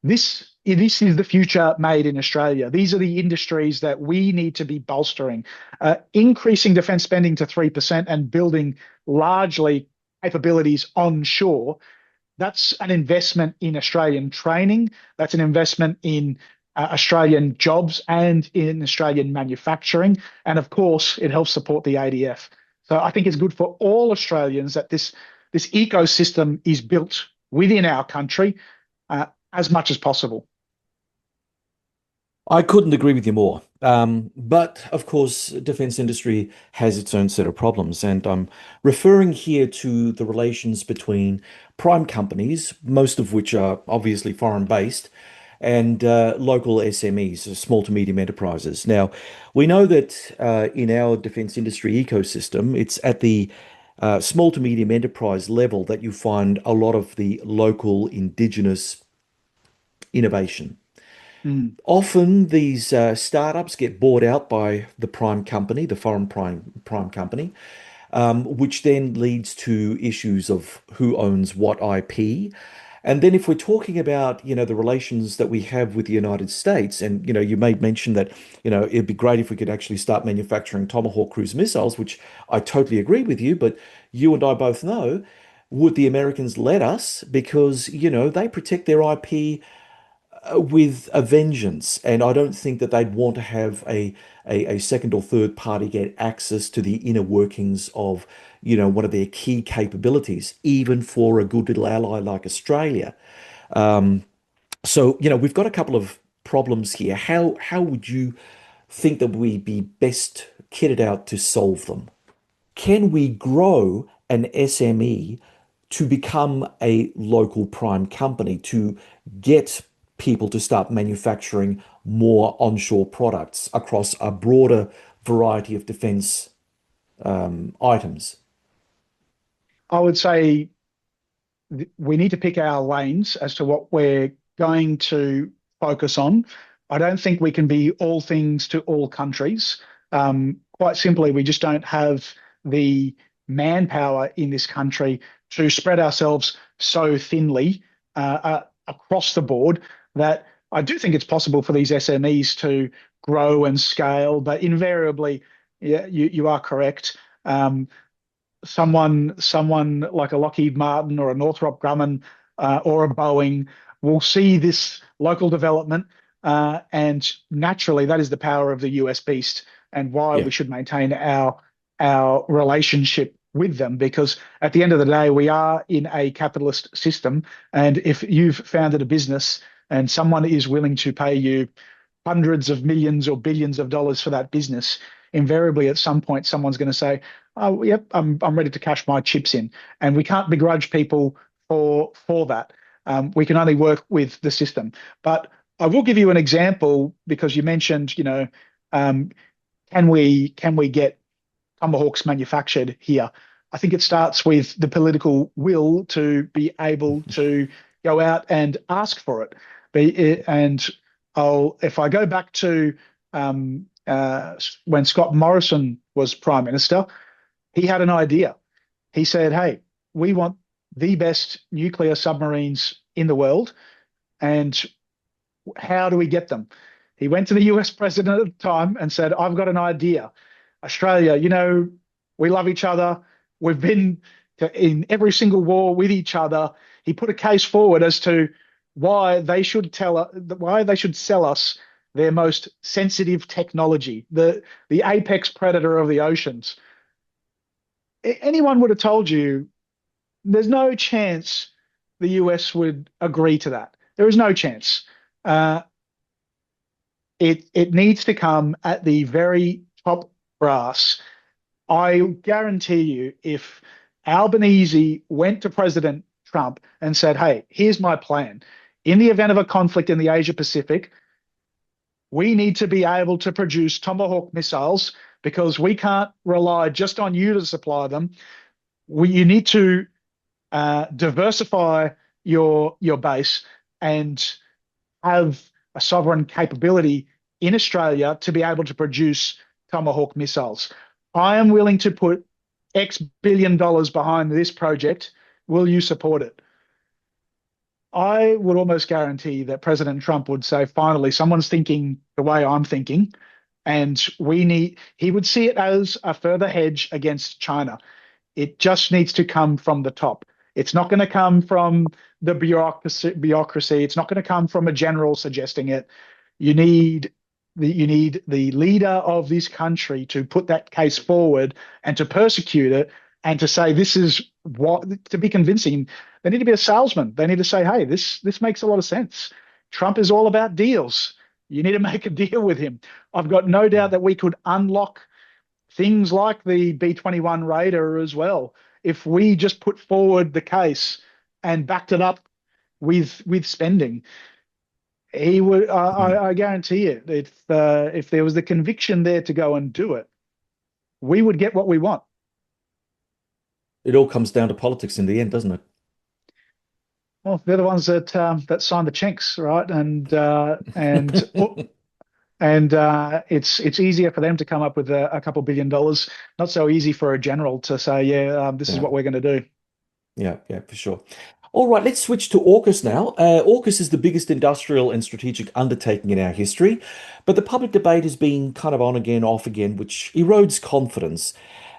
This this is the future made in Australia. These are the industries that we need to be bolstering. Increasing defence spending to 3% and building largely capabilities onshore, that's an investment in Australian training. That's an investment in Australian jobs and in Australian manufacturing. And of course, it helps support the ADF. So I think it's good for all Australians that this ecosystem is built within our country as much as possible. I couldn't agree with you more. But of course, defense industry has its own set of problems, and I'm referring here to the relations between prime companies, most of which are obviously foreign based, and local SMEs, small to medium enterprises. Now, we know that in our defense industry ecosystem, it's at the small to medium enterprise level that you find a lot of the local indigenous innovation. Mm. Often these startups get bought out by the prime company, the foreign prime company, which then leads to issues of who owns what IP. And then if we're talking about, the relations that we have with the United States, and, you made mention that, it'd be great if we could actually start manufacturing Tomahawk cruise missiles, which I totally agree with you, but you and I both know, would the Americans let us? Because, they protect their IP with a vengeance, and I don't think that they'd want to have a second or third party get access to the inner workings of, one of their key capabilities, even for a good little ally like Australia. So, we've got a couple of problems here. How would you think that we be best kitted out to solve them? Can we grow an SME to become a local prime company to get people to start manufacturing more onshore products across a broader variety of defense items? I would say we need to pick our lanes as to what we're going to focus on. I don't think we can be all things to all countries. Quite simply, we just don't have the manpower in this country to spread ourselves so thinly across the board that I do think it's possible for these SMEs to grow and scale, but invariably, yeah, you are correct. Someone like a Lockheed Martin or a Northrop Grumman or a Boeing will see this local development, and naturally that is the power of the US beast and why Yeah. we should maintain our relationship with them, because at the end of the day we are in a capitalist system, and if you've founded a business and someone is willing to pay you hundreds of millions or billions of dollars for that business, invariably at some point someone's going to say, "Oh, yep, I'm ready to cash my chips in," and we can't begrudge people for that. We can only work with the system. But I will give you an example because you mentioned, um, can we get tomahawks manufactured here? I think it starts with the political will to be able to go out and ask for it. And if I go back to when Scott Morrison was Prime Minister, he had an idea. He said, "Hey, we want the best nuclear submarines in the world, and how do we get them?" He went to the US president at the time and said, "I've got an idea. Australia, we love each other. We've been in every single war with each other." He put a case forward as to why they should sell us their most sensitive technology, the apex predator of the oceans. Anyone would have told you there's no chance the US would agree to that. There is no chance. Uh, it needs to come at the very top brass. I guarantee you, if Albanese went to President Trump and said, "Hey, here's my plan. In the event of a conflict in the Asia Pacific, we need to be able to produce Tomahawk missiles because we can't rely just on you to supply them. You need to diversify your base and have a sovereign capability in Australia to be able to produce Tomahawk missiles. I am willing to put X billion dollars behind this project. Will you support it?" I would almost guarantee that President Trump would say, finally, someone's thinking the way I'm thinking, and he would see it as a further hedge against China. It just needs to come from the top. It's not going to come from the bureaucracy. It's not going to come from a general suggesting it. You need the leader of this country to put that case forward and to persecute it and to say this is what to be convincing. They need to be a salesman. They need to say, hey, this makes a lot of sense. Trump is all about deals. You need to make a deal with him. I've got no doubt that we could unlock things like the B-21 Raider as well if we just put forward the case and backed it up with spending. He would. I guarantee it. If there was the conviction there to go and do it, we would get what we want. It all comes down to politics in the end, doesn't it? Well, they're the ones that sign the checks, right? And it's easier for them to come up with a couple $1 billion. Not so easy for a general to say, yeah, this is Yeah. what we're going to do. Yeah, yeah, for sure. All right, let's switch to AUKUS now. AUKUS is the biggest industrial and strategic undertaking in our history, but the public debate has been kind of on again, off again, which erodes confidence.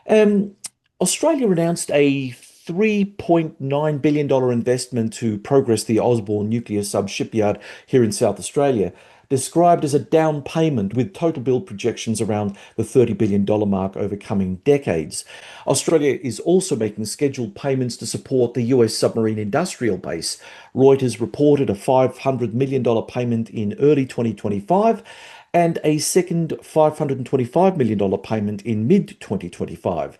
Um, Australia announced a $3.9 billion investment to progress the Osborne nuclear sub shipyard here in South Australia, described as a down payment with total build projections around the $30 billion mark over coming decades. Australia is also making scheduled payments to support the US submarine industrial base. Reuters reported a $500 million payment in early 2025 and a second $525 million payment in mid 2025.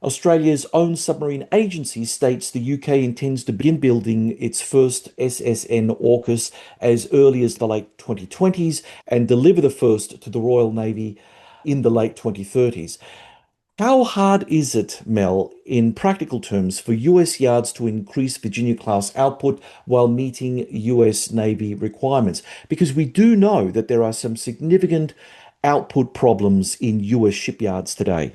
Australia's own submarine agency states the UK intends to begin building its first SSN AUKUS as early as the late 2020s and deliver the first to the Royal Navy in the late 2030s. How hard is it, Mel, in practical terms, for US yards to increase Virginia class output while meeting US Navy requirements? Because we do know that there are some significant output problems in US shipyards today.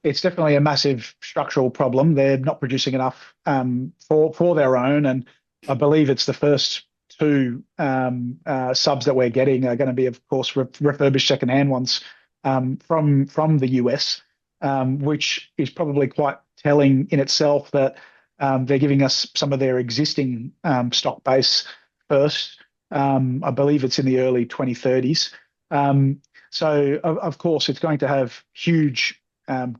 It's definitely a massive structural problem. They're not producing enough for their own, and I believe it's the first two subs that we're getting are going to be, of course, refurbished secondhand ones from the US, which is probably quite telling in itself that they're giving us some of their existing stock base first. I believe it's in the early 2030s. So of course it's going to have huge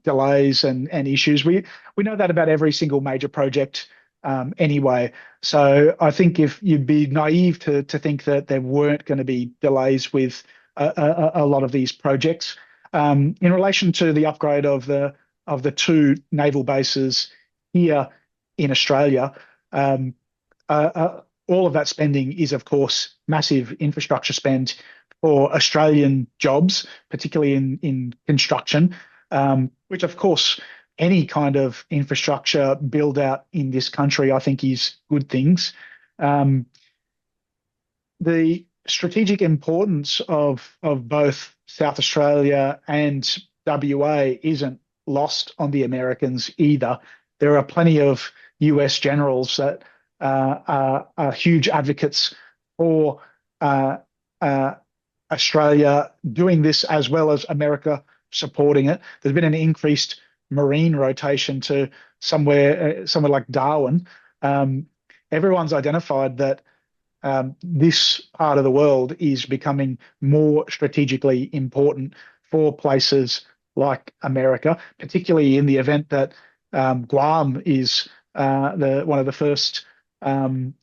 delays and issues. We know that about every single major project anyway. So I think if you'd be naive to think that there weren't going to be delays with a lot of these projects. In relation to the upgrade of the two naval bases here in Australia, um, all of that spending is, of course, massive infrastructure spend for Australian jobs, particularly in construction, which, of course, any kind of infrastructure build out in this country, I think, is good things. Um, the strategic importance of both South Australia and WA isn't lost on the Americans either. There are plenty of US generals that are huge advocates for uh, uh, Australia doing this as well as America supporting it. There's been an increased marine rotation to somewhere like Darwin. Um, Everyone's identified that this part of the world is becoming more strategically important for places like America, particularly in the event that Guam is the one of the first, um,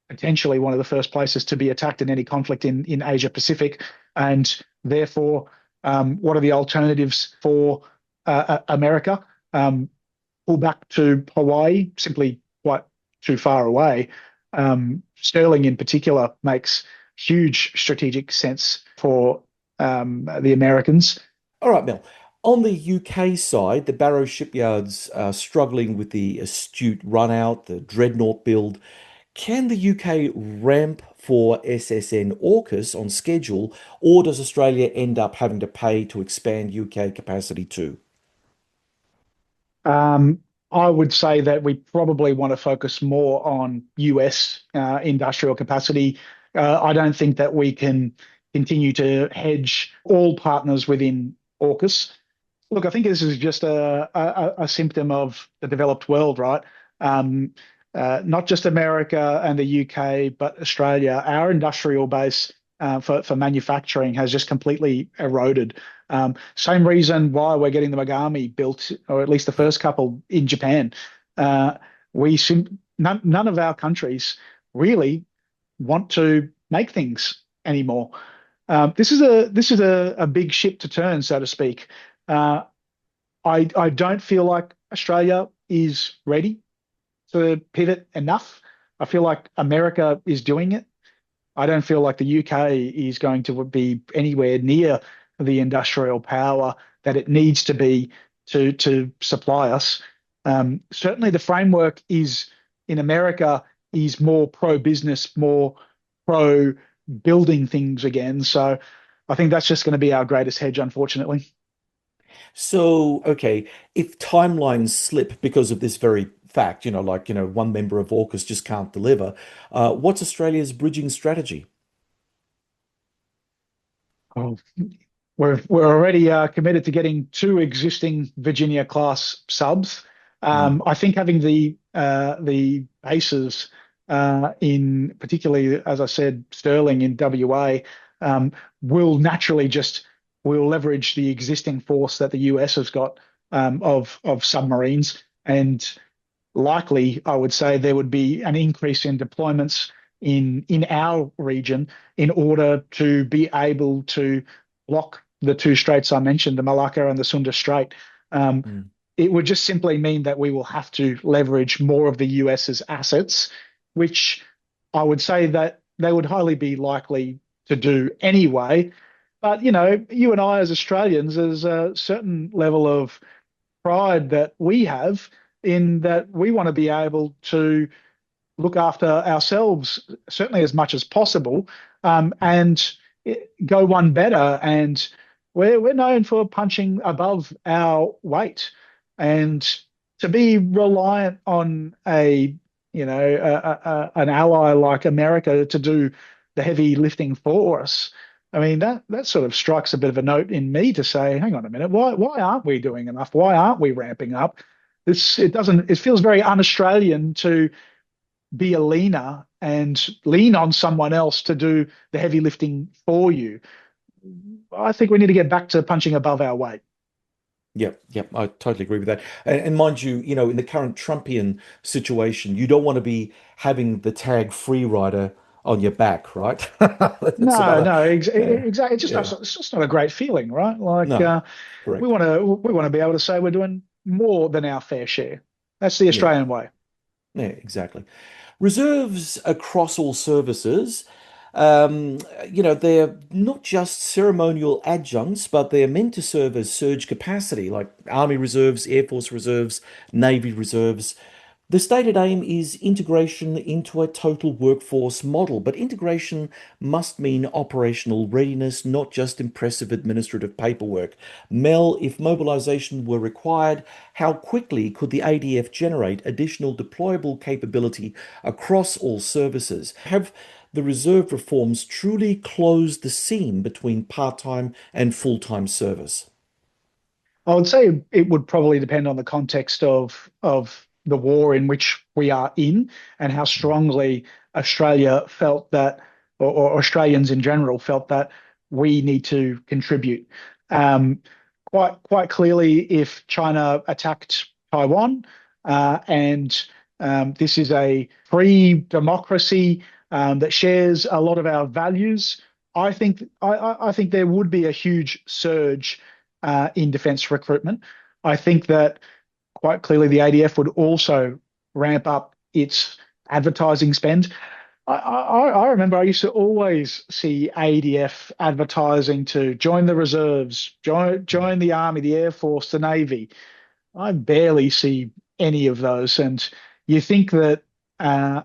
potentially one of the first places to be attacked in any conflict in Asia Pacific, and therefore, what are the alternatives for America? Pull back to Hawaii, simply quite too far away. Sterling, in particular, makes huge strategic sense for the Americans. All right, Mel. On the UK side, the Barrow shipyards are struggling with the astute run out, the dreadnought build. Can the UK ramp for SSN AUKUS on schedule, or does Australia end up having to pay to expand UK capacity too? I would say that we probably want to focus more on US industrial capacity. I don't think that we can continue to hedge all partners within AUKUS. Look, I think this is just a symptom of the developed world, right? Um, not just America and the UK, but Australia. Our industrial base for manufacturing has just completely eroded. Same reason why we're getting the Megami built, or at least the first couple in Japan. Uh, none of our countries really want to make things anymore. This is a big ship to turn, so to speak. Uh, I don't feel like Australia is ready to pivot enough. I feel like America is doing it. I don't feel like the UK is going to be anywhere near the industrial power that it needs to be to supply us. Certainly, the framework is in America is more pro business, more pro building things again. So I think that's just going to be our greatest hedge, unfortunately. So, okay, if timelines slip because of this very fact, like, one member of AUKUS just can't deliver, what's Australia's bridging strategy? Oh, we're already committed to getting two existing Virginia class subs. Mm, I think having the bases in particularly, as I said, Sterling in WA, will naturally just will leverage the existing force that the US has got of submarines, and likely, I would say there would be an increase in deployments in our region in order to be able to block the two straits I mentioned, the Malacca and the Sunda Strait. Um, mm. it would just simply mean that we will have to leverage more of the US's assets, which I would say that they would highly be likely to do anyway. But you and I as Australians, there's a certain level of pride that we have in that we want to be able to look after ourselves, certainly as much as possible, and go one better. And we're known for punching above our weight, and to be reliant on an ally like America to do the heavy lifting for us. I mean that sort of strikes a bit of a note in me to say, hang on a minute, why aren't we doing enough? Why aren't we ramping up? It feels very un-Australian to be a leaner and lean on someone else to do the heavy lifting for you. I think we need to get back to punching above our weight. Yep, yep, I totally agree with that. And mind you, in the current Trumpian situation, you don't want to be having the tag free rider on your back, right? That's No, another, no, yeah, exactly. yeah, It's just not a great feeling, right? Like no, correct. we want to be able to say we're doing more than our fair share. That's the Yeah, Australian way. yeah, exactly. Reserves across all services, um, they're not just ceremonial adjuncts, but they're meant to serve as surge capacity, like Army Reserves, Air Force Reserves, Navy Reserves. The stated aim is integration into a total workforce model, but integration must mean operational readiness, not just impressive administrative paperwork. Mel, if mobilization were required, how quickly could the ADF generate additional deployable capability across all services? Have the reserve reforms truly closed the seam between part-time and full-time service? I would say it would probably depend on the context of the war in which we are in and how strongly Australia felt that, or Australians in general felt that we need to contribute. Um, quite clearly, if China attacked Taiwan, and this is a free democracy that shares a lot of our values, I think there would be a huge surge in defence recruitment. I think that quite clearly the ADF would also ramp up its advertising spend. I remember I used to always see ADF advertising to join the reserves, join the army, the air force, the navy. I barely see any of those, and you think that uh,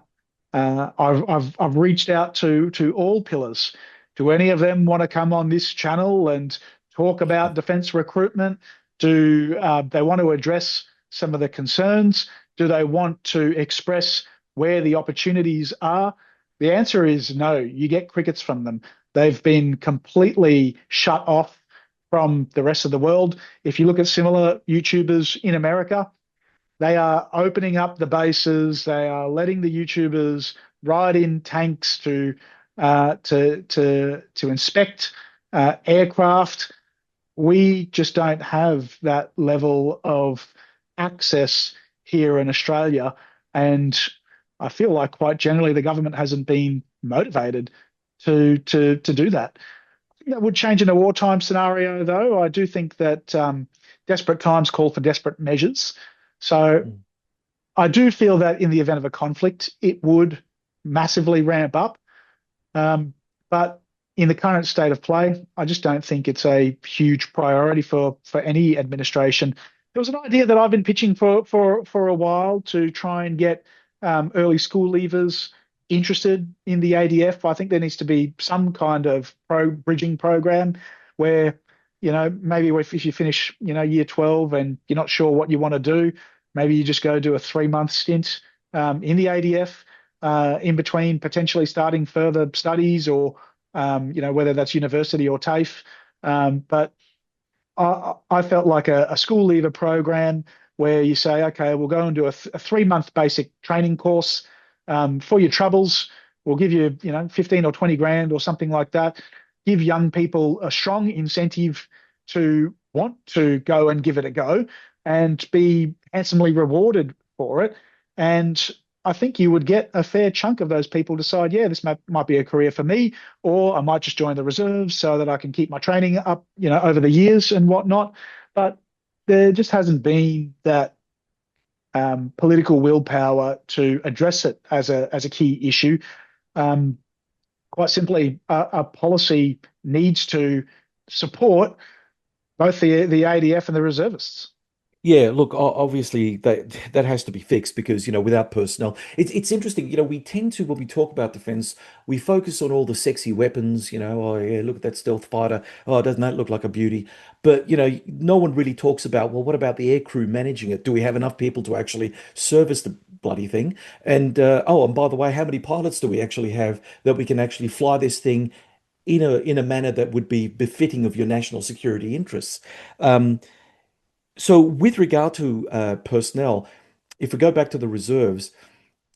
I've reached out to all pillars. Do any of them want to come on this channel and talk about defence recruitment? Do they want to address some of the concerns? Do they want to express where the opportunities are? The answer is no. You get crickets from them. They've been completely shut off from the rest of the world. If you look at similar YouTubers in America, they are opening up the bases. They are letting the YouTubers ride in tanks to inspect aircraft. We just don't have that level of access here in Australia, and I feel like quite generally the government hasn't been motivated to do that. That would change in a wartime scenario, though. I do think that desperate times call for desperate measures. So Mm. I do feel that in the event of a conflict, it would massively ramp up. Um, but in the current state of play, I just don't think it's a huge priority for any administration. There was an idea that I've been pitching for a while to try and get early school leavers interested in the ADF. I think there needs to be some kind of bridging program where, maybe if you finish, year 12 and you're not sure what you want to do, maybe you just go do a 3-month stint in the ADF in between potentially starting further studies or, whether that's university or TAFE. But I felt like a school leaver program where you say, okay, we'll go and do a 3-month basic training course for your troubles. We'll give you, 15 or 20 grand or something like that. Give young people a strong incentive to want to go and give it a go and be handsomely rewarded for it. And I think you would get a fair chunk of those people decide, yeah, this might be a career for me, or I might just join the reserves so that I can keep my training up, over the years and whatnot. But there just hasn't been that political willpower to address it as a key issue. Um, Quite simply, a policy needs to support both the ADF and the reservists. Yeah, look, obviously that has to be fixed because, without personnel, it's interesting. We tend to, when we talk about defense, we focus on all the sexy weapons. Oh yeah, look at that stealth fighter. Oh, doesn't that look like a beauty? But no one really talks about, well, what about the air crew managing it? Do we have enough people to actually service the bloody thing? And and by the way, how many pilots do we actually have that we can actually fly this thing in a manner that would be befitting of your national security interests? Um, so, with regard to personnel, if we go back to the reserves,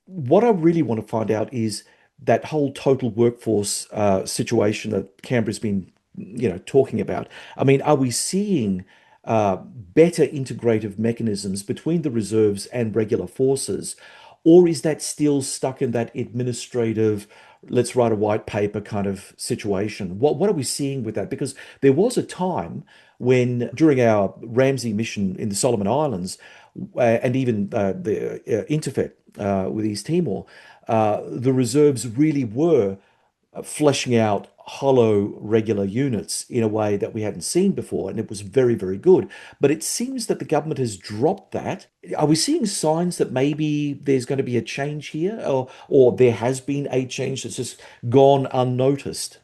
what I really want to find out is that whole total workforce situation that Canberra's been, talking about. I mean, are we seeing better integrative mechanisms between the reserves and regular forces, or is that still stuck in that administrative, let's write a white paper kind of situation? What are we seeing with that? Because there was a time when, during our Ramsey mission in the Solomon Islands, and even the Interfet with East Timor, the reserves really were fleshing out hollow regular units in a way that we hadn't seen before, and it was very, very good. But it seems that the government has dropped that. Are we seeing signs that maybe there's going to be a change here, or there has been a change that's just gone unnoticed?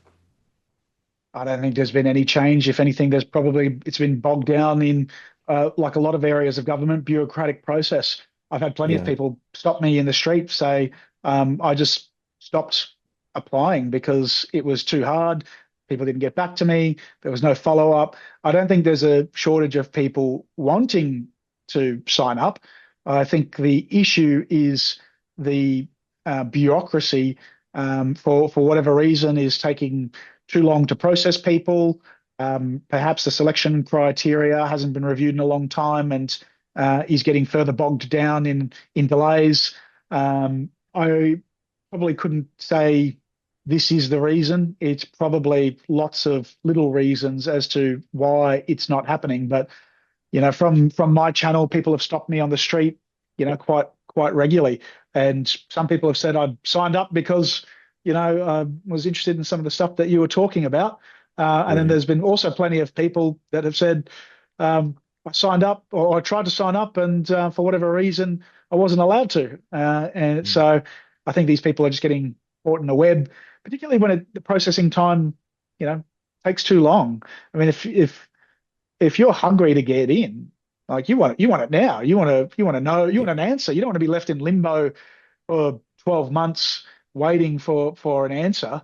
I don't think there's been any change. If anything, it's been bogged down in like a lot of areas of government, bureaucratic process. I've had plenty of Yeah. people stop me in the street, say, I just stopped applying because it was too hard. People didn't get back to me. There was no follow-up. I don't think there's a shortage of people wanting to sign up. I think the issue is the bureaucracy, for whatever reason, is taking too long to process people. Perhaps the selection criteria hasn't been reviewed in a long time and is getting further bogged down in delays. I probably couldn't say this is the reason. It's probably lots of little reasons as to why it's not happening. But from my channel, people have stopped me on the street, quite regularly, and some people have said I'd signed up because I was interested in some of the stuff that you were talking about. And then Brilliant. there's been also plenty of people that have said I signed up or I tried to sign up, and for whatever reason I wasn't allowed to. And Mm. so I think these people are just getting caught in a web, particularly when the processing time, takes too long. I mean, if you're hungry to get in, Like you want it now. You want to know. You Yeah. want an answer. You don't want to be left in limbo for 12 months waiting for an answer,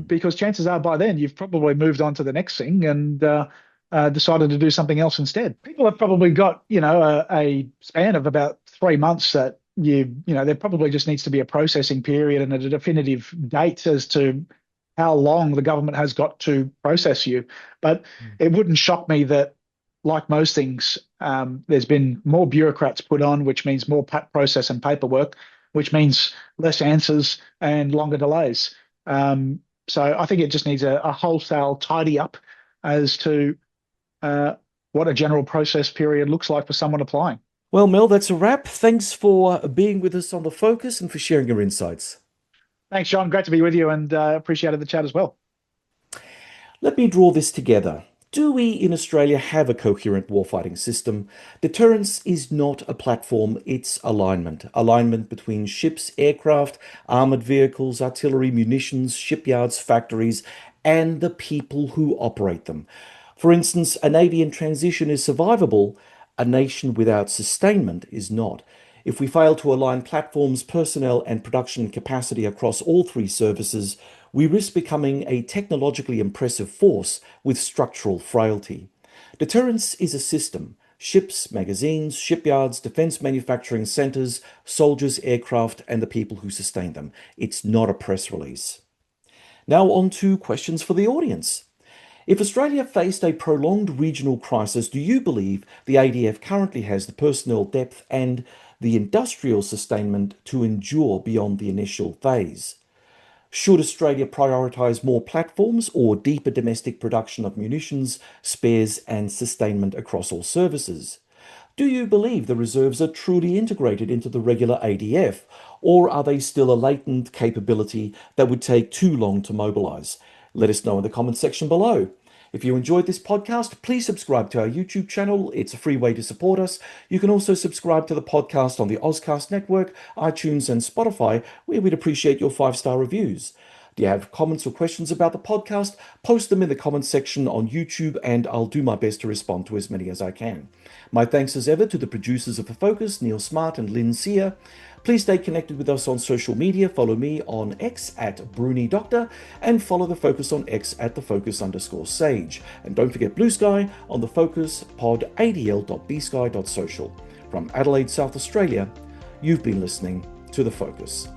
because chances are by then you've probably moved on to the next thing and decided to do something else instead. People have probably got, a span of about 3 months that there probably just needs to be a processing period and a definitive date as to how long the government has got to process you. But it wouldn't shock me that, like most things, there's been more bureaucrats put on, which means more process and paperwork, which means less answers and longer delays. So I think it just needs a wholesale tidy up as to uh, what a general process period looks like for someone applying. Well, Mel, that's a wrap. Thanks for being with us on The Focus and for sharing your insights. Thanks, John. Great to be with you and appreciated the chat as well. Let me draw this together. Do we in Australia have a coherent warfighting system? Deterrence is not a platform, it's alignment. Alignment between ships, aircraft, armoured vehicles, artillery, munitions, shipyards, factories, and the people who operate them. For instance, a navy in transition is survivable, a nation without sustainment is not. If we fail to align platforms, personnel, and production capacity across all three services, we risk becoming a technologically impressive force with structural frailty. Deterrence is a system. Ships, magazines, shipyards, defense manufacturing centers, soldiers, aircraft, and the people who sustain them. It's not a press release. Now on to questions for the audience. If Australia faced a prolonged regional crisis, do you believe the ADF currently has the personnel depth and the industrial sustainment to endure beyond the initial phase? Should Australia prioritise more platforms or deeper domestic production of munitions, spares, and sustainment across all services? Do you believe the reserves are truly integrated into the regular ADF, or are they still a latent capability that would take too long to mobilise? Let us know in the comments section below. If you enjoyed this podcast, please subscribe to our YouTube channel. It's a free way to support us. You can also subscribe to the podcast on the Auscast Network, iTunes, and Spotify, where we'd appreciate your 5-star reviews. Do you have comments or questions about the podcast? Post them in the comments section on YouTube, and I'll do my best to respond to as many as I can. My thanks as ever to the producers of The Focus, Neil Smart and Lynn Siah. Please stay connected with us on social media. Follow me on X at BruniDoctor and follow The Focus on X at TheFocus_Sage. And don't forget Blue Sky on The Focus pod adl.bsky.social. From Adelaide, South Australia, you've been listening to The Focus.